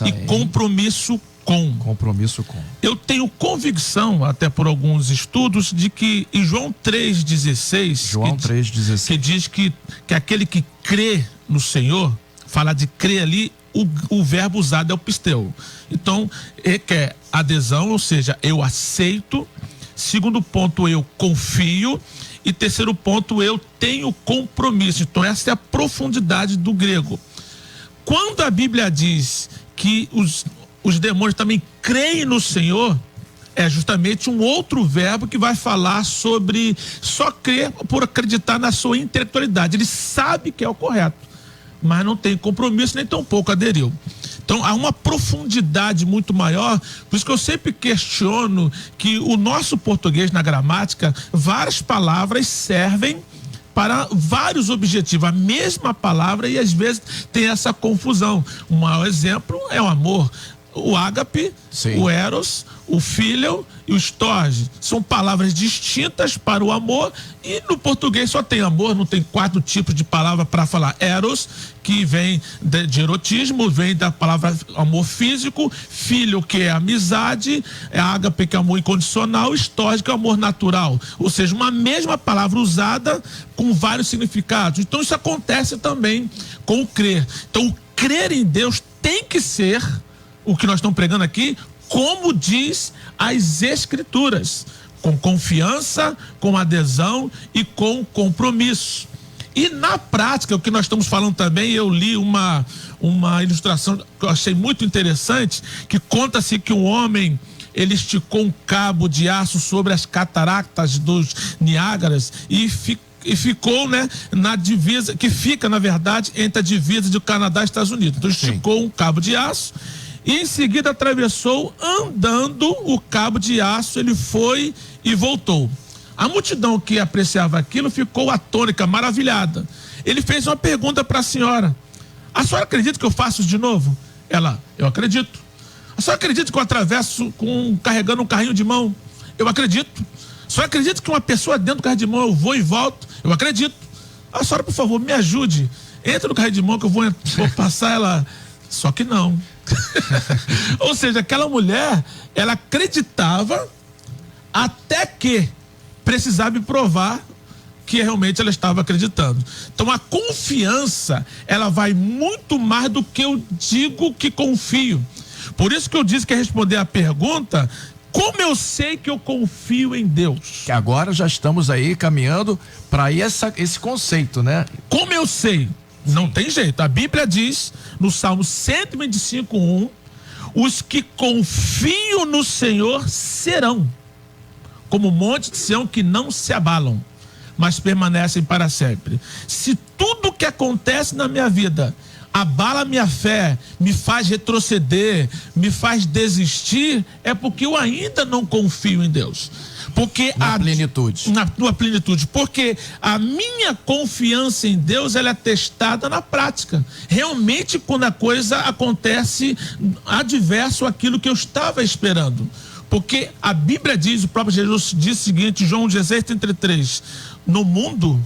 Speaker 5: e compromisso com.
Speaker 2: Compromisso com.
Speaker 5: Eu tenho convicção, até por alguns estudos, de que em João 3,16, que diz que aquele que crê no Senhor, falar de crer ali, o verbo usado é o pisteu. Então, requer adesão, ou seja, eu aceito. Segundo ponto, eu confio. E terceiro ponto, eu tenho compromisso. Então, essa é a profundidade do grego. Quando a Bíblia diz que os demônios também creem no Senhor, é justamente um outro verbo que vai falar sobre só crer por acreditar na sua intelectualidade. Ele sabe que é o correto, mas não tem compromisso, nem tampouco aderiu. Então há uma profundidade muito maior, por isso que eu sempre questiono que o nosso português na gramática, várias palavras servem para vários objetivos, a mesma palavra, e às vezes tem essa confusão. Um mau exemplo é o amor. O ágape, sim, o eros, o filial e o storge são palavras distintas para o amor, e no português só tem amor, não tem 4 tipos de palavra para falar. Eros, que vem de erotismo, vem da palavra amor físico, filho, que é amizade, ágape, que é amor incondicional, storge, que é amor natural, ou seja, uma mesma palavra usada com vários significados. Então isso acontece também com o crer. Então o crer em Deus tem que ser o que nós estamos pregando aqui, como diz as Escrituras, com confiança, com adesão e com compromisso. E na prática, o que nós estamos falando também, eu li uma ilustração que eu achei muito interessante, que conta-se que um homem, ele esticou um cabo de aço sobre as cataratas dos Niágaras e e ficou, né, na divisa, que fica, na verdade, entre a divisa do Canadá e Estados Unidos. Então esticou um cabo de aço e em seguida atravessou andando o cabo de aço, ele foi e voltou. A multidão que apreciava aquilo ficou atônica, maravilhada. Ele fez uma pergunta para a senhora: a senhora acredita que eu faço isso de novo? Ela: eu acredito. A senhora acredita que eu atravesso carregando um carrinho de mão? Eu acredito. A senhora acredita que uma pessoa dentro do carrinho de mão eu vou e volto? Eu acredito. A senhora, por favor, me ajude. Entra no carrinho de mão que eu vou passar ela. Só que não. Ou seja, aquela mulher, ela acreditava até que precisava me provar que realmente ela estava acreditando. Então a confiança, ela vai muito mais do que eu digo que confio. Por isso que eu disse que responder a pergunta: como eu sei que eu confio em Deus?
Speaker 2: Que agora já estamos aí caminhando para esse conceito, né?
Speaker 5: Como eu sei? Não tem jeito. A Bíblia diz no Salmo 125:1: os que confiam no Senhor serão como o monte de Sião, que não se abalam, mas permanecem para sempre. Se tudo que acontece na minha vida abala minha fé, me faz retroceder, me faz desistir, é porque eu ainda não confio em Deus. Porque
Speaker 2: na plenitude.
Speaker 5: Na plenitude. Porque a minha confiança em Deus, ela é testada na prática. Realmente, quando a coisa acontece adverso àquilo que eu estava esperando. Porque a Bíblia diz, o próprio Jesus diz o seguinte, João 16:33: no mundo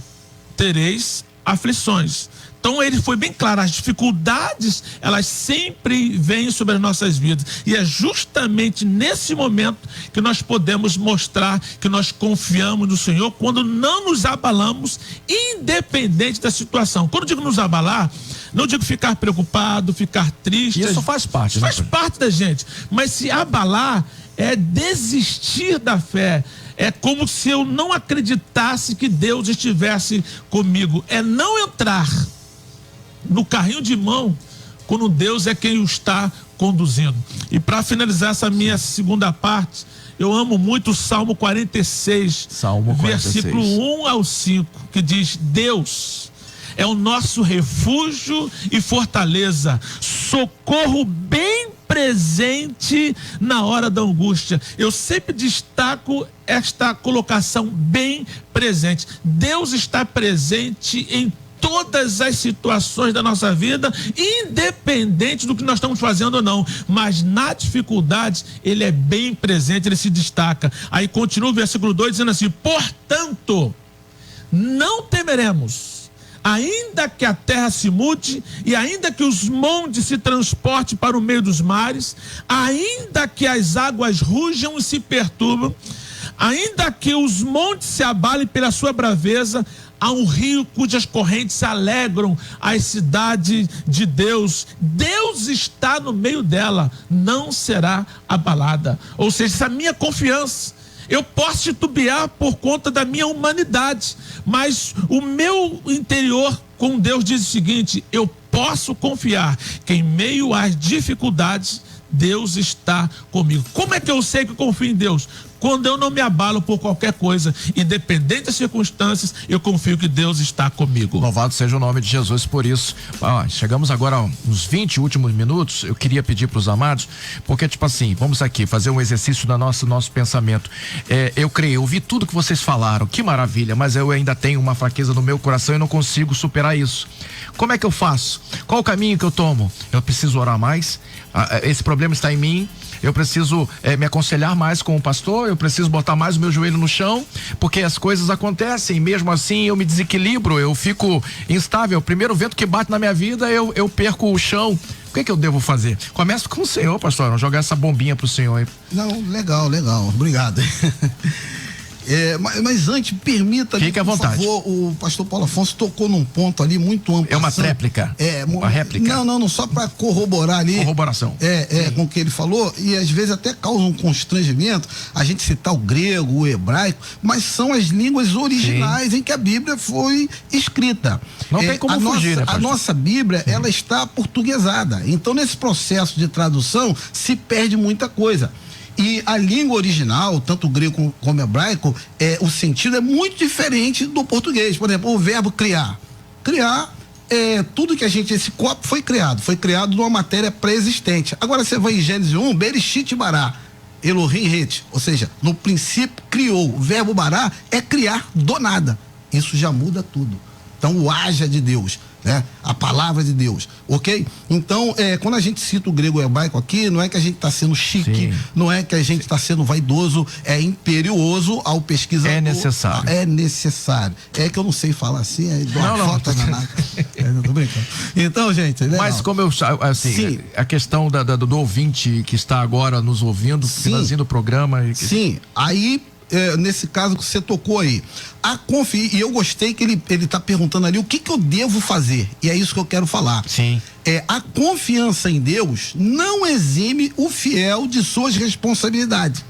Speaker 5: tereis aflições. Então ele foi bem claro, as dificuldades, elas sempre vêm sobre as nossas vidas. E é justamente nesse momento que nós podemos mostrar que nós confiamos no Senhor, quando não nos abalamos, independente da situação. Quando eu digo nos abalar, não digo ficar preocupado, ficar triste.
Speaker 2: Isso faz parte.
Speaker 5: Faz parte da gente. Mas se abalar é desistir da fé. É como se eu não acreditasse que Deus estivesse comigo. É não entrar no carrinho de mão quando Deus é quem o está conduzindo. E para finalizar essa minha segunda parte, eu amo muito o Salmo 46, versículo 1-5, que diz: Deus é o nosso refúgio e fortaleza, socorro bem presente na hora da angústia. Eu sempre destaco esta colocação, bem presente. Deus está presente em todas as situações da nossa vida, independente do que nós estamos fazendo ou não, mas na dificuldade ele é bem presente, ele se destaca. Aí continua o versículo 2 dizendo assim: portanto, não temeremos, ainda que a terra se mude, e ainda que os montes se transportem para o meio dos mares, ainda que as águas rujam e se perturbam, ainda que os montes se abalem pela sua braveza, há um rio cujas correntes alegram as cidades de Deus. Deus está no meio dela, não será abalada. Ou seja, essa minha confiança, eu posso titubear por conta da minha humanidade, mas o meu interior com Deus diz o seguinte: eu posso confiar que em meio às dificuldades Deus está comigo. Como é que eu sei que eu confio em Deus? Quando eu não me abalo por qualquer coisa, independente das circunstâncias, eu confio que Deus está comigo.
Speaker 2: Louvado seja o nome de Jesus por isso. Chegamos agora aos 20 últimos minutos. Eu queria pedir para os amados, porque tipo assim, vamos aqui fazer um exercício do nosso pensamento. Eu creio, eu vi tudo que vocês falaram, que maravilha, mas eu ainda tenho uma fraqueza no meu coração e não consigo superar isso. Como é que eu faço? Qual o caminho que eu tomo? Eu preciso orar mais? Esse problema está em mim? Eu preciso me aconselhar mais com o pastor? Eu preciso botar mais o meu joelho no chão? Porque as coisas acontecem, mesmo assim eu me desequilibro, eu fico instável. O primeiro vento que bate na minha vida, eu perco o chão. O que eu devo fazer? Começo com o senhor, pastor, vamos jogar essa bombinha pro senhor aí.
Speaker 6: Não, legal, obrigado. Mas antes, permita,
Speaker 2: fique à vontade.
Speaker 6: Por favor, o pastor Paulo Afonso tocou num ponto ali muito amplo.
Speaker 2: É uma réplica? Uma réplica?
Speaker 6: Não, só para corroborar ali.
Speaker 2: Corroboração.
Speaker 6: Com o que ele falou, e às vezes até causa um constrangimento a gente citar o grego, o hebraico, mas são as línguas originais em que a Bíblia foi escrita.
Speaker 2: Não tem como fugir, né, pastor?
Speaker 6: A nossa Bíblia, ela está portuguesada. Então, nesse processo de tradução, se perde muita coisa. E a língua original, tanto o grego como o hebraico, o sentido é muito diferente do português. Por exemplo, o verbo criar. Criar tudo que esse copo foi criado numa matéria pré-existente. Agora você vai em Gênesis 1, Bereshit bará, Elohim het, ou seja, no princípio criou. O verbo bará é criar do nada. Isso já muda tudo. Então o haja de Deus, né? A palavra de Deus, ok? Então, quando a gente cita o grego hebraico aqui, não é que a gente está sendo chique, sim, não é que a gente está sendo vaidoso, é imperioso ao pesquisador.
Speaker 2: É necessário.
Speaker 6: É necessário. É que eu não sei falar assim, aí dou uma foto danada. Não tô brincando. Então, gente, legal.
Speaker 2: Mas como assim, a questão do ouvinte que está agora nos ouvindo, finalzinho do programa.
Speaker 6: Sim, aí nesse caso que você tocou aí, e eu gostei que ele tá perguntando ali o que eu devo fazer, e é isso que eu quero falar.
Speaker 2: Sim.
Speaker 6: A confiança em Deus não exime o fiel de suas responsabilidades.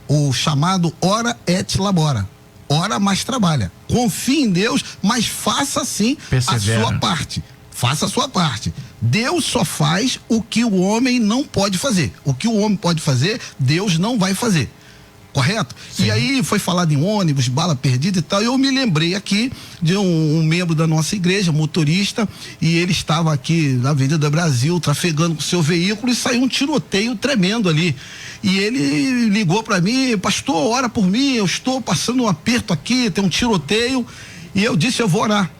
Speaker 6: O chamado ora et labora. Ora, mas trabalha. Confie em Deus, mas faça sim a sua parte. Faça a sua parte. Deus só faz o que o homem não pode fazer. O que o homem pode fazer, Deus não vai fazer. Correto? Sim. E aí foi falado em ônibus, bala perdida e tal, e eu me lembrei aqui de um membro da nossa igreja, motorista, e ele estava aqui na Avenida Brasil, trafegando com seu veículo, e saiu um tiroteio tremendo ali. E ele ligou para mim: pastor, ora por mim, eu estou passando um aperto aqui, tem um tiroteio. E eu disse: eu vou orar.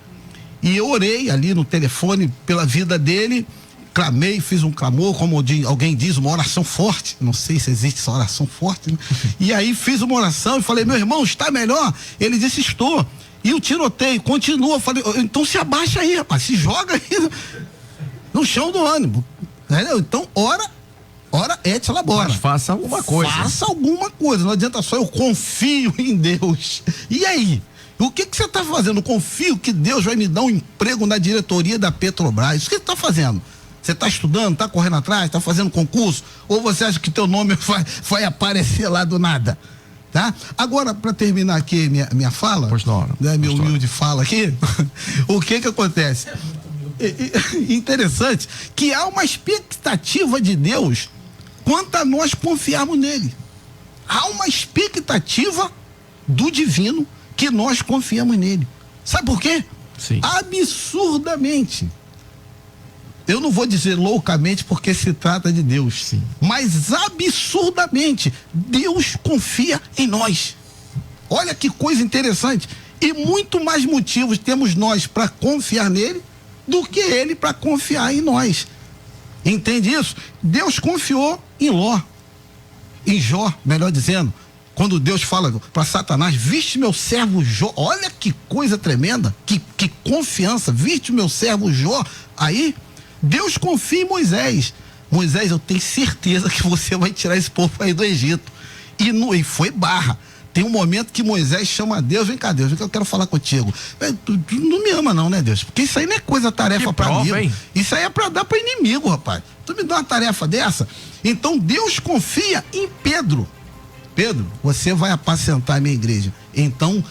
Speaker 6: E eu orei ali no telefone pela vida dele, clamei, fiz um clamor, como alguém diz, uma oração forte. Não sei se existe essa oração forte, né? E aí fiz uma oração e falei: meu irmão, está melhor? Ele disse: estou. E o tiroteio continua. Falei: então se abaixa aí, rapaz, se joga aí no chão do ônibus. Entendeu? Então, ora et labora.
Speaker 2: Mas faça alguma coisa.
Speaker 6: Faça alguma coisa. Não adianta só eu confio em Deus. E aí? O que você está fazendo? Eu confio que Deus vai me dar um emprego na diretoria da Petrobras. O que você está fazendo? Você está estudando, está correndo atrás, está fazendo concurso? Ou você acha que teu nome vai aparecer lá do nada? Tá? Agora, para terminar aqui minha fala,
Speaker 2: pois não,
Speaker 6: né, minha humilde fala aqui, o que acontece? Interessante que há uma expectativa de Deus quanto a nós confiarmos nele. Há uma expectativa do divino que nós confiamos nele. Sabe por quê?
Speaker 2: Sim.
Speaker 6: Absurdamente. Eu não vou dizer loucamente, porque se trata de Deus.
Speaker 2: Sim.
Speaker 6: Mas absurdamente, Deus confia em nós. Olha que coisa interessante. E muito mais motivos temos nós para confiar nele do que ele para confiar em nós. Entende isso? Deus confiou em Jó, melhor dizendo. Quando Deus fala para Satanás: viste meu servo Jó. Olha que coisa tremenda, que confiança. Viste meu servo Jó. Aí Deus confia em Moisés. Moisés, eu tenho certeza que você vai tirar esse povo aí do Egito. E foi barra. Tem um momento que Moisés chama a Deus: vem cá, Deus, eu quero falar contigo. Tu não me ama não, né, Deus? Porque isso aí não é tarefa para mim. Isso aí é para dar para inimigo, rapaz. Tu me dá uma tarefa dessa? Então Deus confia em Pedro. Pedro, você vai apacentar a minha igreja. Então,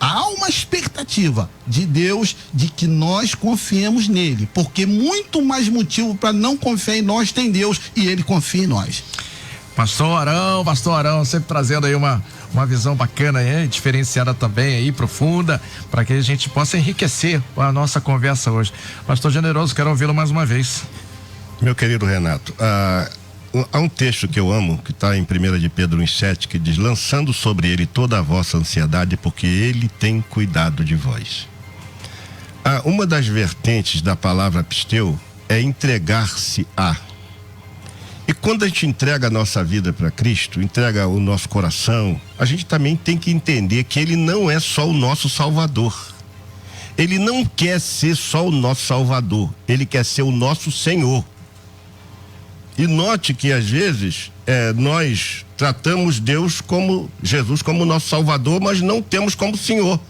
Speaker 6: há uma expectativa de Deus de que nós confiemos nele, porque muito mais motivo para não confiar em nós tem Deus, e ele confia em nós.
Speaker 2: Pastor Arão, sempre trazendo aí uma visão bacana aí, diferenciada também aí, profunda, para que a gente possa enriquecer a nossa conversa hoje. Pastor Generoso, quero ouvi-lo mais uma vez.
Speaker 3: Meu querido Renato, há um texto que eu amo, que está em 1 de Pedro 1,7, que diz: lançando sobre ele toda a vossa ansiedade, porque ele tem cuidado de vós. Uma das vertentes da palavra pisteu é entregar-se a. E quando a gente entrega a nossa vida para Cristo, entrega o nosso coração, a gente também tem que entender que ele não é só o nosso Salvador. Ele não quer ser só o nosso Salvador, ele quer ser o nosso Senhor. E note que às vezes nós tratamos Jesus como nosso Salvador, mas não temos como Senhor.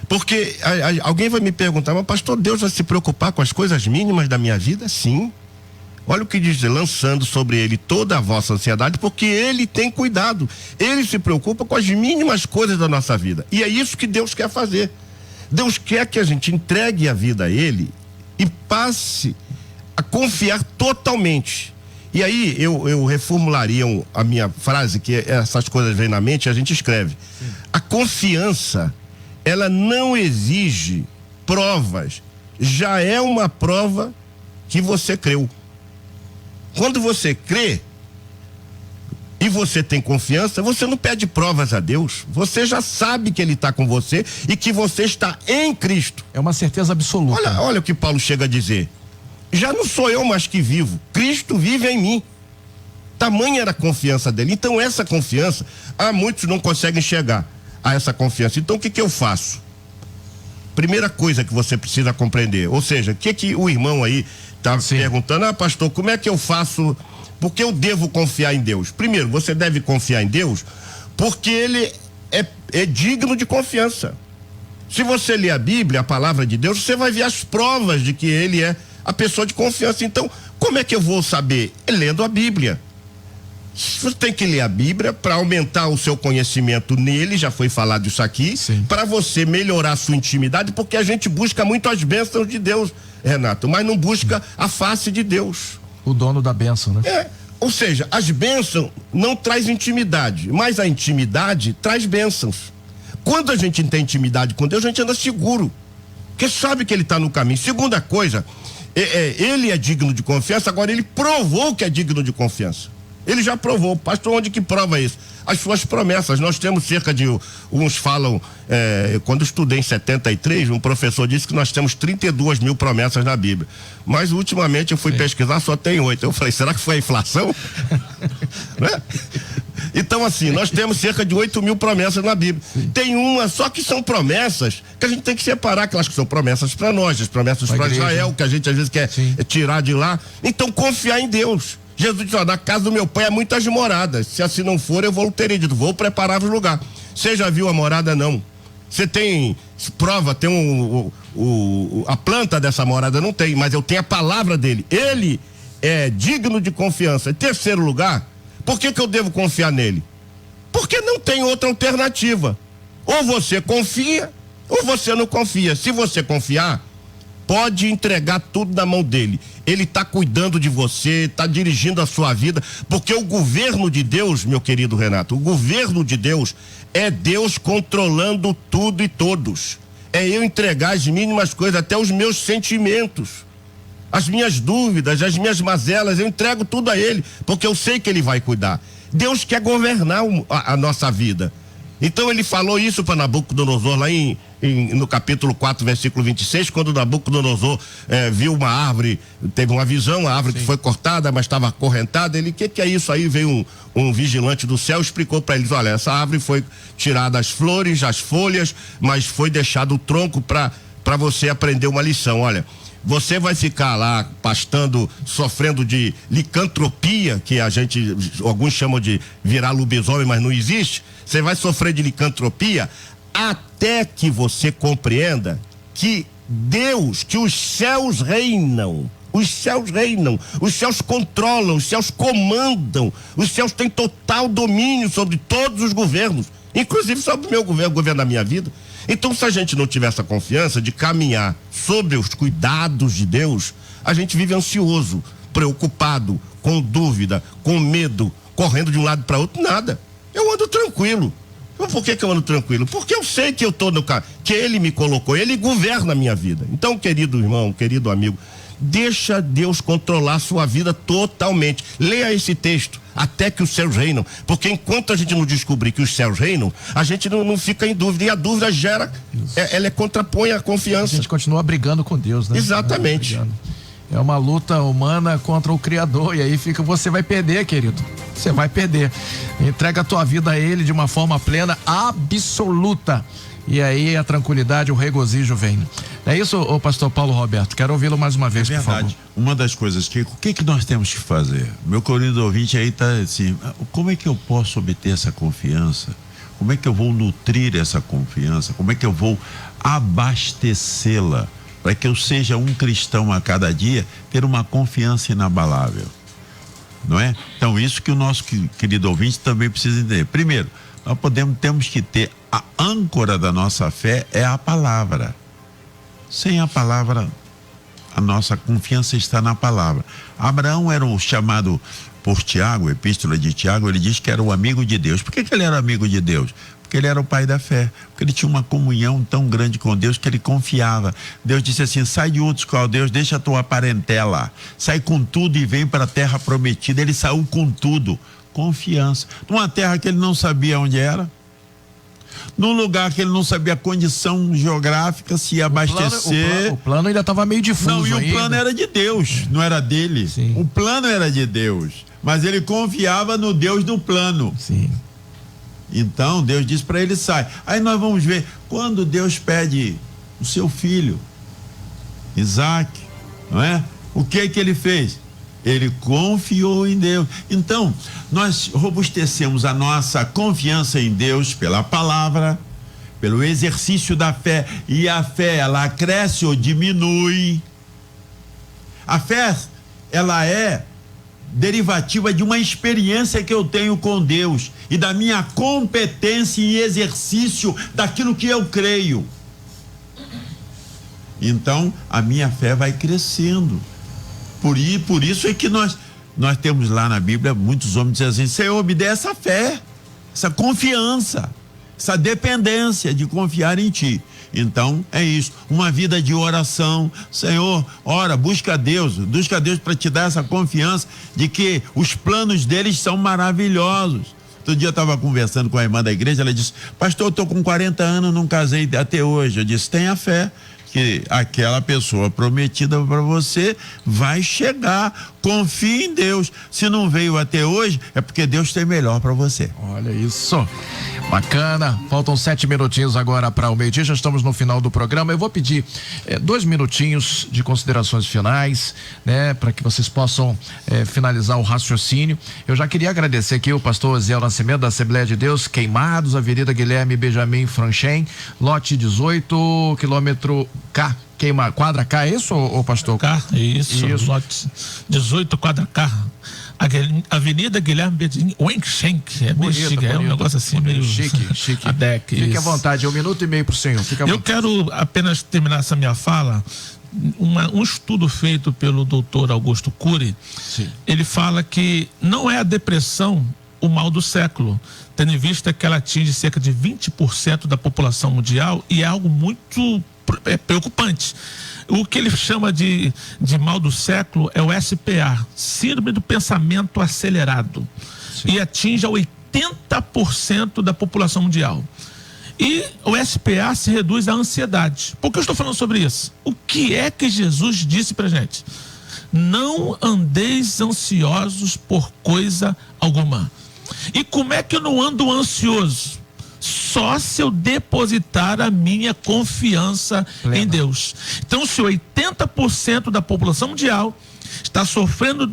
Speaker 3: Porque alguém vai me perguntar: mas pastor, Deus vai se preocupar com as coisas mínimas da minha vida? Sim. Olha o que diz: lançando sobre ele toda a vossa ansiedade, porque ele tem cuidado. Ele se preocupa com as mínimas coisas da nossa vida. E é isso que Deus quer fazer. Deus quer que a gente entregue a vida a ele e passe a confiar totalmente. E aí eu reformularia a minha frase, que essas coisas vêm na mente e a gente escreve. Sim. A confiança, ela não exige provas, já é uma prova que você creu. Quando você crê e você tem confiança, você não pede provas a Deus, você já sabe que Ele está com você e que você está em Cristo.
Speaker 2: É uma certeza absoluta.
Speaker 3: Olha o que Paulo chega a dizer. Já não sou eu mais que vivo, Cristo vive em mim. Tamanha era a confiança dele. Então essa confiança, muitos não conseguem chegar a essa confiança. Então o que eu faço? Primeira coisa que você precisa compreender, ou seja, o que o irmão aí está perguntando, pastor, como é que eu faço, porque eu devo confiar em Deus? Primeiro, você deve confiar em Deus porque Ele é digno de confiança. Se você ler a Bíblia, a palavra de Deus, você vai ver as provas de que Ele é a pessoa de confiança. Então, como é que eu vou saber? Lendo a Bíblia. Você tem que ler a Bíblia para aumentar o seu conhecimento nele, já foi falado isso aqui, para você melhorar a sua intimidade, porque a gente busca muito as bênçãos de Deus, Renato, mas não busca a face de Deus.
Speaker 2: O dono da bênção, né?
Speaker 3: Ou seja, as bênçãos não traz intimidade, mas a intimidade traz bênçãos. Quando a gente tem intimidade com Deus, a gente anda seguro, porque sabe que Ele está no caminho. Segunda coisa, Ele é digno de confiança, agora Ele provou que é digno de confiança. Ele já provou. Pastor, onde que prova isso? As suas promessas. Nós temos cerca de, uns falam, quando eu estudei em 73, um professor disse que nós temos 32 mil promessas na Bíblia. Mas ultimamente eu fui pesquisar, só tem 8. Eu falei, será que foi a inflação? Né? Então assim, nós temos cerca de 8 mil promessas na Bíblia. Tem uma, só que são promessas que a gente tem que separar, aquelas que são promessas para nós, as promessas para Israel, que a gente às vezes quer tirar de lá. Então confiar em Deus. Jesus disse, na casa do meu pai há muitas moradas, se assim não for eu vou ter dito, vou preparar o lugar. Você já viu a morada? Não. Você tem prova, tem a planta dessa morada? Não tem, mas eu tenho a palavra dele. Ele é digno de confiança. Em terceiro lugar, por que eu devo confiar nele? Porque não tem outra alternativa. Ou você confia, ou você não confia. Se você confiar, pode entregar tudo na mão dele. Ele está cuidando de você, está dirigindo a sua vida, porque o governo de Deus, meu querido Renato, o governo de Deus é Deus controlando tudo e todos. É eu entregar as mínimas coisas, até os meus sentimentos, as minhas dúvidas, as minhas mazelas, eu entrego tudo a Ele, porque eu sei que Ele vai cuidar. Deus quer governar a nossa vida. Então ele falou isso para Nabucodonosor lá no capítulo 4, versículo 26, quando Nabucodonosor viu uma árvore, teve uma visão, a árvore que foi cortada, mas estava acorrentada. Ele, o que é isso aí? Veio um vigilante do céu, explicou para eles, olha, essa árvore foi tirada as flores, as folhas, mas foi deixado o tronco para você aprender uma lição. Olha, você vai ficar lá pastando, sofrendo de licantropia, que alguns chamam de virar lobisomem, mas não existe. Você vai sofrer de licantropia até que você compreenda que Deus, que os céus reinam. Os céus reinam, os céus controlam, os céus comandam, os céus têm total domínio sobre todos os governos, inclusive sobre o meu governo, o governo da minha vida. Então, se a gente não tiver essa confiança de caminhar sobre os cuidados de Deus, a gente vive ansioso, preocupado, com dúvida, com medo, correndo de um lado para outro, nada. Eu ando tranquilo. Por que eu ando tranquilo? Porque eu sei que eu estou no caminho, que Ele me colocou, Ele governa a minha vida. Então, querido irmão, querido amigo, deixa Deus controlar a sua vida totalmente. Leia esse texto, até que os céus reinam, porque enquanto a gente não descobrir que os céus reinam, a gente não fica em dúvida, e a dúvida gera, ela contrapõe a confiança.
Speaker 2: A gente continua brigando com Deus, né?
Speaker 3: Exatamente.
Speaker 2: É uma luta humana contra o Criador, e aí você vai perder, querido, você vai perder. Entrega a tua vida a Ele de uma forma plena, absoluta, e aí a tranquilidade, o regozijo vem. É isso, ô pastor Paulo Roberto? Quero ouvi-lo mais uma vez, por favor.
Speaker 4: Uma das coisas o que nós temos que fazer? Meu querido ouvinte aí tá assim, como é que eu posso obter essa confiança? Como é que eu vou nutrir essa confiança? Como é que eu vou abastecê-la? Para que eu seja um cristão a cada dia, ter uma confiança inabalável. Não é? Então, isso que o nosso querido ouvinte também precisa entender. Primeiro, nós temos que ter a âncora da nossa fé é a palavra. Sem a palavra a nossa confiança está na palavra. Abraão era o chamado por Tiago, a epístola de Tiago, ele diz que era o amigo de Deus. Por que ele era amigo de Deus? Porque ele era o pai da fé, porque ele tinha uma comunhão tão grande com Deus que ele confiava. Deus disse assim: sai de Ur dos Caldeus, deixa a tua parentela, sai com tudo e vem para a terra prometida. Ele saiu com tudo, confiança, numa terra que ele não sabia onde era, num lugar que ele não sabia a condição geográfica, se ia abastecer.
Speaker 2: O plano ainda estava meio difuso.
Speaker 4: Não, e o plano era de Deus, não era dele.
Speaker 2: Sim.
Speaker 4: O plano era de Deus, mas ele confiava no Deus do plano.
Speaker 2: Sim.
Speaker 4: Então Deus disse para ele: sai. Aí nós vamos ver, quando Deus pede o seu filho Isaac, não é? O que ele fez? Ele confiou em Deus. Então nós robustecemos a nossa confiança em Deus pela palavra, pelo exercício da fé. E a fé, ela cresce ou diminui. A fé, ela é derivativa de uma experiência que eu tenho com Deus e da minha competência e exercício daquilo que eu creio. Então a minha fé vai crescendo. Por isso é que nós temos lá na Bíblia muitos homens dizendo assim: Senhor, me dê essa fé, essa confiança, essa dependência de confiar em Ti. Então é isso, uma vida de oração. Senhor, ora, busca Deus para te dar essa confiança de que os planos deles são maravilhosos. Outro dia eu estava conversando com a irmã da igreja, ela disse: pastor, eu estou com 40 anos, não casei até hoje. Eu disse: tenha fé que aquela pessoa prometida para você vai chegar. Confie em Deus. Se não veio até hoje, é porque Deus tem melhor para você.
Speaker 2: Olha isso, bacana. Faltam 7 minutinhos agora para o meio-dia, já estamos no final do programa. Eu vou pedir 2 minutinhos de considerações finais, né, para que vocês possam finalizar o raciocínio. Eu já queria agradecer aqui o pastor Zé Nascimento da Assembleia de Deus, Queimados, Avenida Guilherme Benjamin Franchem, lote 18, quilômetro K. Quadra K, é isso, ô pastor?
Speaker 5: K, isso. Lote 18, quadra K. Avenida Guilherme Benjamin Franchem, é meio chique, é um negócio assim, meio
Speaker 2: chique. Fique à vontade, 1 minuto e meio pro senhor.
Speaker 5: Eu quero apenas terminar essa minha fala. Um estudo feito pelo doutor Augusto Cury, sim, ele fala que não é a depressão o mal do século, tendo em vista que ela atinge cerca de 20% da população mundial e é algo muito preocupante. O que ele chama de mal do século é o SPA, Síndrome do Pensamento Acelerado, sim, e atinge a 80% da população mundial. E o SPA se reduz à ansiedade. Por que eu estou falando sobre isso? O que é que Jesus disse pra gente? Não andeis ansiosos por coisa alguma. E como é que eu não ando ansioso? Só se eu depositar a minha confiança em Deus. Então, se 80% da população mundial está sofrendo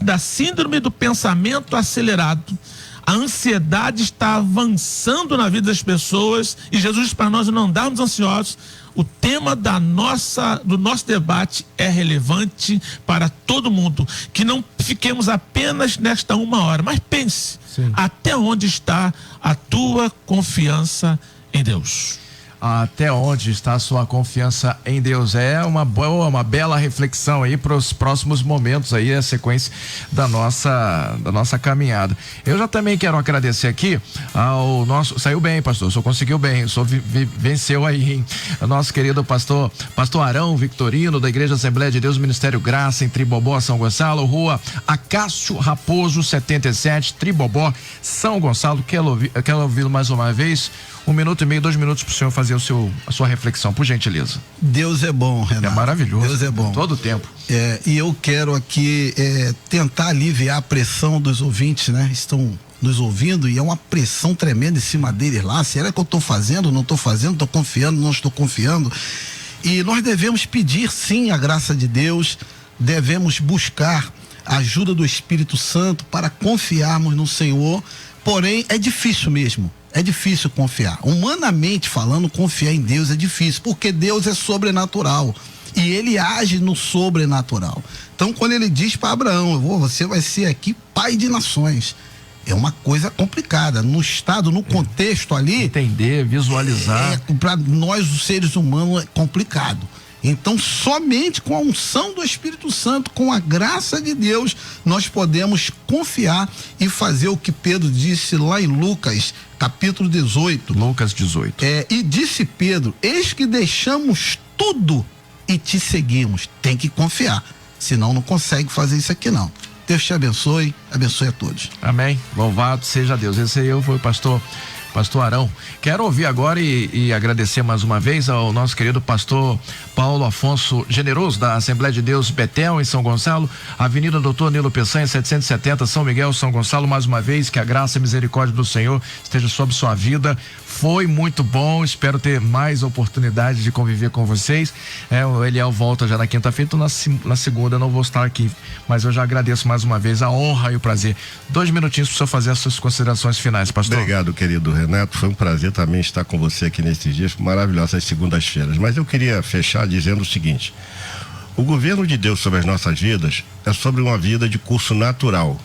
Speaker 5: da síndrome do pensamento acelerado, a ansiedade está avançando na vida das pessoas e Jesus diz para nós não andarmos ansiosos. O tema do nosso debate é relevante para todo mundo, que não fiquemos apenas nesta 1 hora, mas pense, sim, até onde está a tua confiança em Deus.
Speaker 2: Até onde está a sua confiança em Deus? É uma bela reflexão aí para os próximos momentos aí, a sequência da nossa caminhada. Eu já também quero agradecer aqui ao nosso, saiu bem, pastor, o senhor conseguiu bem, o senhor venceu aí, hein? O nosso querido pastor Arão Victorino, da Igreja Assembleia de Deus, Ministério Graça, em Tribobó, São Gonçalo, rua Acácio Raposo 77, Tribobó, São Gonçalo. Quero ouvi-lo mais uma vez. 1 minuto e meio, 2 minutos para o senhor fazer a sua reflexão, por gentileza.
Speaker 6: Deus é bom, Renato.
Speaker 2: É maravilhoso.
Speaker 6: Deus é bom.
Speaker 2: Todo o tempo.
Speaker 6: E eu quero aqui tentar aliviar a pressão dos ouvintes, né? Estão nos ouvindo e é uma pressão tremenda em cima deles lá. Será que eu estou fazendo, não estou fazendo, estou confiando, não estou confiando? E nós devemos pedir sim a graça de Deus, devemos buscar a ajuda do Espírito Santo para confiarmos no Senhor, porém é difícil mesmo. É difícil confiar. Humanamente falando, confiar em Deus é difícil, porque Deus é sobrenatural e Ele age no sobrenatural. Então, quando Ele diz para Abraão, você vai ser aqui pai de nações, é uma coisa complicada. No estado, no contexto ali,
Speaker 2: entender, visualizar.
Speaker 6: Para nós, os seres humanos, é complicado. Então, somente com a unção do Espírito Santo, com a graça de Deus, nós podemos confiar e fazer o que Pedro disse lá em Lucas, capítulo 18.
Speaker 2: Lucas 18.
Speaker 6: E disse Pedro: eis que deixamos tudo e te seguimos. Tem que confiar, senão não consegue fazer isso aqui não. Deus te abençoe a todos.
Speaker 2: Amém. Louvado seja Deus. Esse aí foi o pastor Arão. Quero ouvir agora e agradecer mais uma vez ao nosso querido pastor Paulo Afonso Generoso, da Assembleia de Deus Betel, em São Gonçalo, Avenida Doutor Nilo Peçanha, 770, São Miguel, São Gonçalo. Mais uma vez, que a graça e a misericórdia do Senhor esteja sobre sua vida. Foi muito bom, espero ter mais oportunidade de conviver com vocês. O Eliel volta já na quinta-feira, então na segunda eu não vou estar aqui, mas eu já agradeço mais uma vez a honra e o prazer. 2 minutinhos para o senhor fazer as suas considerações finais, pastor.
Speaker 3: Obrigado, querido Renato, foi um prazer também estar com você aqui nesses dias maravilhosas segundas-feiras, mas eu queria fechar dizendo o seguinte: o governo de Deus sobre as nossas vidas é sobre uma vida de curso natural.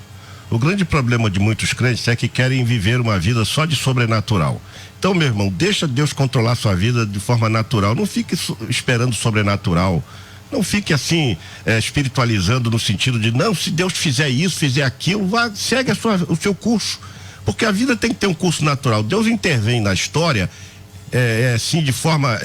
Speaker 3: O grande problema de muitos crentes é que querem viver uma vida só de sobrenatural. Então, meu irmão, deixa Deus controlar sua vida de forma natural. Não fique esperando sobrenatural. Não fique assim, espiritualizando no sentido de, não, se Deus fizer isso, fizer aquilo, segue o seu curso. Porque a vida tem que ter um curso natural. Deus intervém na história, assim, de forma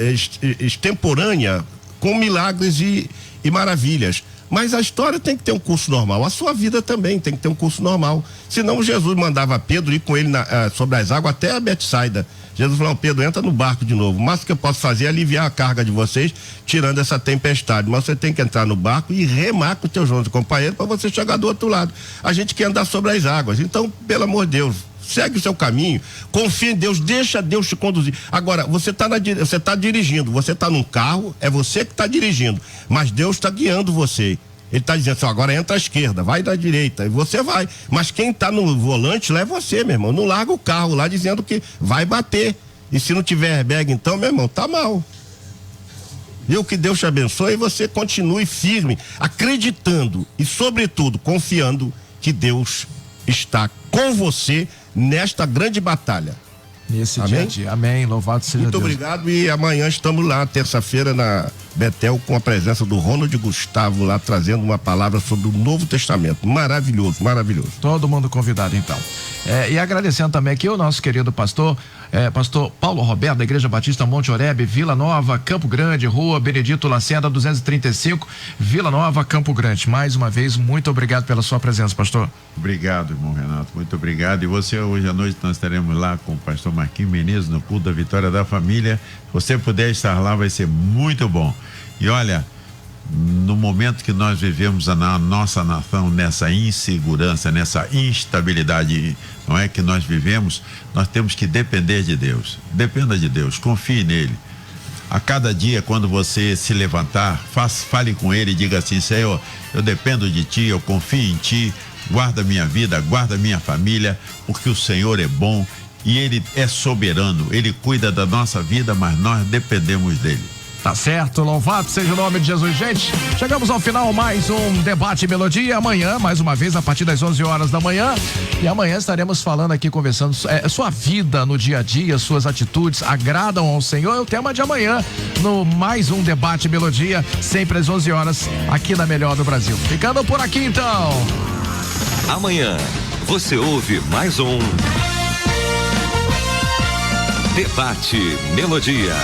Speaker 3: extemporânea, com milagres e maravilhas. Mas a história tem que ter um curso normal. A sua vida também tem que ter um curso normal. Senão Jesus mandava Pedro ir com ele sobre as águas até a Betsaida. Jesus falou: Pedro, entra no barco de novo. O máximo que eu posso fazer é aliviar a carga de vocês, tirando essa tempestade. Mas você tem que entrar no barco e remar com os teus 11 companheiros para você chegar do outro lado. A gente quer andar sobre as águas. Então, pelo amor de Deus, segue o seu caminho, confia em Deus, deixa Deus te conduzir. Agora, você está dirigindo, você está num carro, é você que está dirigindo, mas Deus está guiando você. Ele está dizendo assim: agora entra à esquerda, vai da direita, e você vai. Mas quem está no volante lá é você, meu irmão. Não larga o carro lá dizendo que vai bater. E se não tiver airbag, então, meu irmão, tá mal. Viu? Que Deus te abençoe e você continue firme, acreditando e, sobretudo, confiando que Deus está com você nesta grande batalha.
Speaker 2: Nesse dia a dia. Amém. Louvado seja Deus.
Speaker 3: Muito obrigado, e amanhã estamos lá, terça-feira, na Betel, com a presença do Ronald Gustavo lá, trazendo uma palavra sobre o Novo Testamento. Maravilhoso, maravilhoso.
Speaker 2: Todo mundo convidado, então. E agradecendo também aqui o nosso querido pastor Paulo Roberto, da Igreja Batista Monte Oreb, Vila Nova, Campo Grande, Rua Benedito Lacerda 235, Vila Nova, Campo Grande. Mais uma vez, muito obrigado pela sua presença, pastor.
Speaker 4: Obrigado, irmão Renato, muito obrigado. E você, hoje à noite nós estaremos lá com o pastor Marquinhos Menezes no culto da Vitória da Família. Se você puder estar lá, vai ser muito bom. E olha, no momento que nós vivemos na nossa nação, nessa insegurança, nessa instabilidade, não é, que nós vivemos, nós temos que depender de Deus. Dependa de Deus, confie nele. A cada dia, quando você se levantar, fale com ele e diga assim: Senhor, eu dependo de ti, eu confio em ti, guarda minha vida, guarda minha família, porque o Senhor é bom e ele é soberano, ele cuida da nossa vida, mas nós dependemos dele.
Speaker 2: Tá certo, louvado seja o nome de Jesus. Gente, chegamos ao final, mais um Debate Melodia. Amanhã, mais uma vez, a partir das 11 horas da manhã. E amanhã estaremos falando aqui, conversando, sua vida no dia a dia, suas atitudes agradam ao Senhor. É o tema de amanhã, no mais um Debate Melodia, sempre às 11 horas, aqui na Melhor do Brasil. Ficando por aqui, então.
Speaker 1: Amanhã, você ouve mais um Debate Melodia.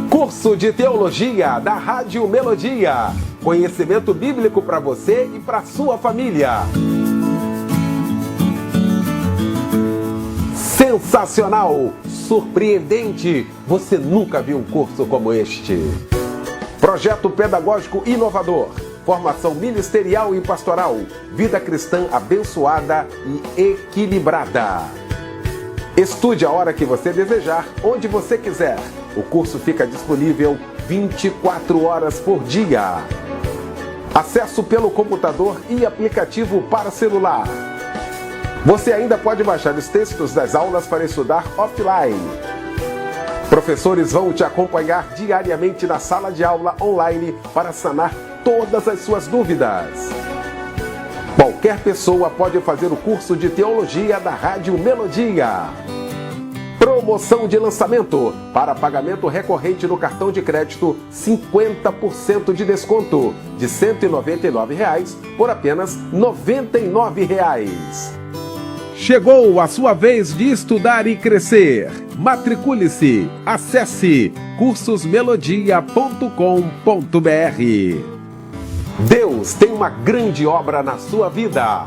Speaker 7: Curso de Teologia da Rádio Melodia. Conhecimento bíblico para você e para sua família. Sensacional, surpreendente. Você nunca viu um curso como este. Projeto pedagógico inovador. Formação ministerial e pastoral. Vida cristã abençoada e equilibrada. Estude a hora que você desejar, onde você quiser. O curso fica disponível 24 horas por dia. Acesso pelo computador e aplicativo para celular. Você ainda pode baixar os textos das aulas para estudar offline. Professores vão te acompanhar diariamente na sala de aula online para sanar todas as suas dúvidas. Qualquer pessoa pode fazer o curso de teologia da Rádio Melodia. Promoção de lançamento. Para pagamento recorrente no cartão de crédito, 50% de desconto. De R$ 199 por apenas R$ 99. Chegou a sua vez de estudar e crescer. Matricule-se. Acesse cursosmelodia.com.br. Deus tem uma grande obra na sua vida.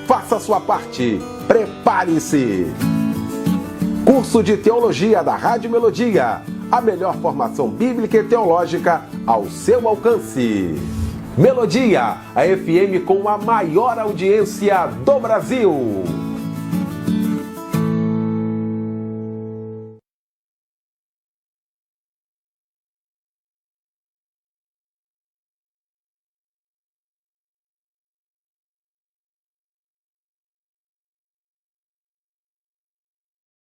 Speaker 7: Faça a sua parte. Prepare-se. Curso de Teologia da Rádio Melodia. A melhor formação bíblica e teológica ao seu alcance. Melodia, a FM com a maior audiência do Brasil.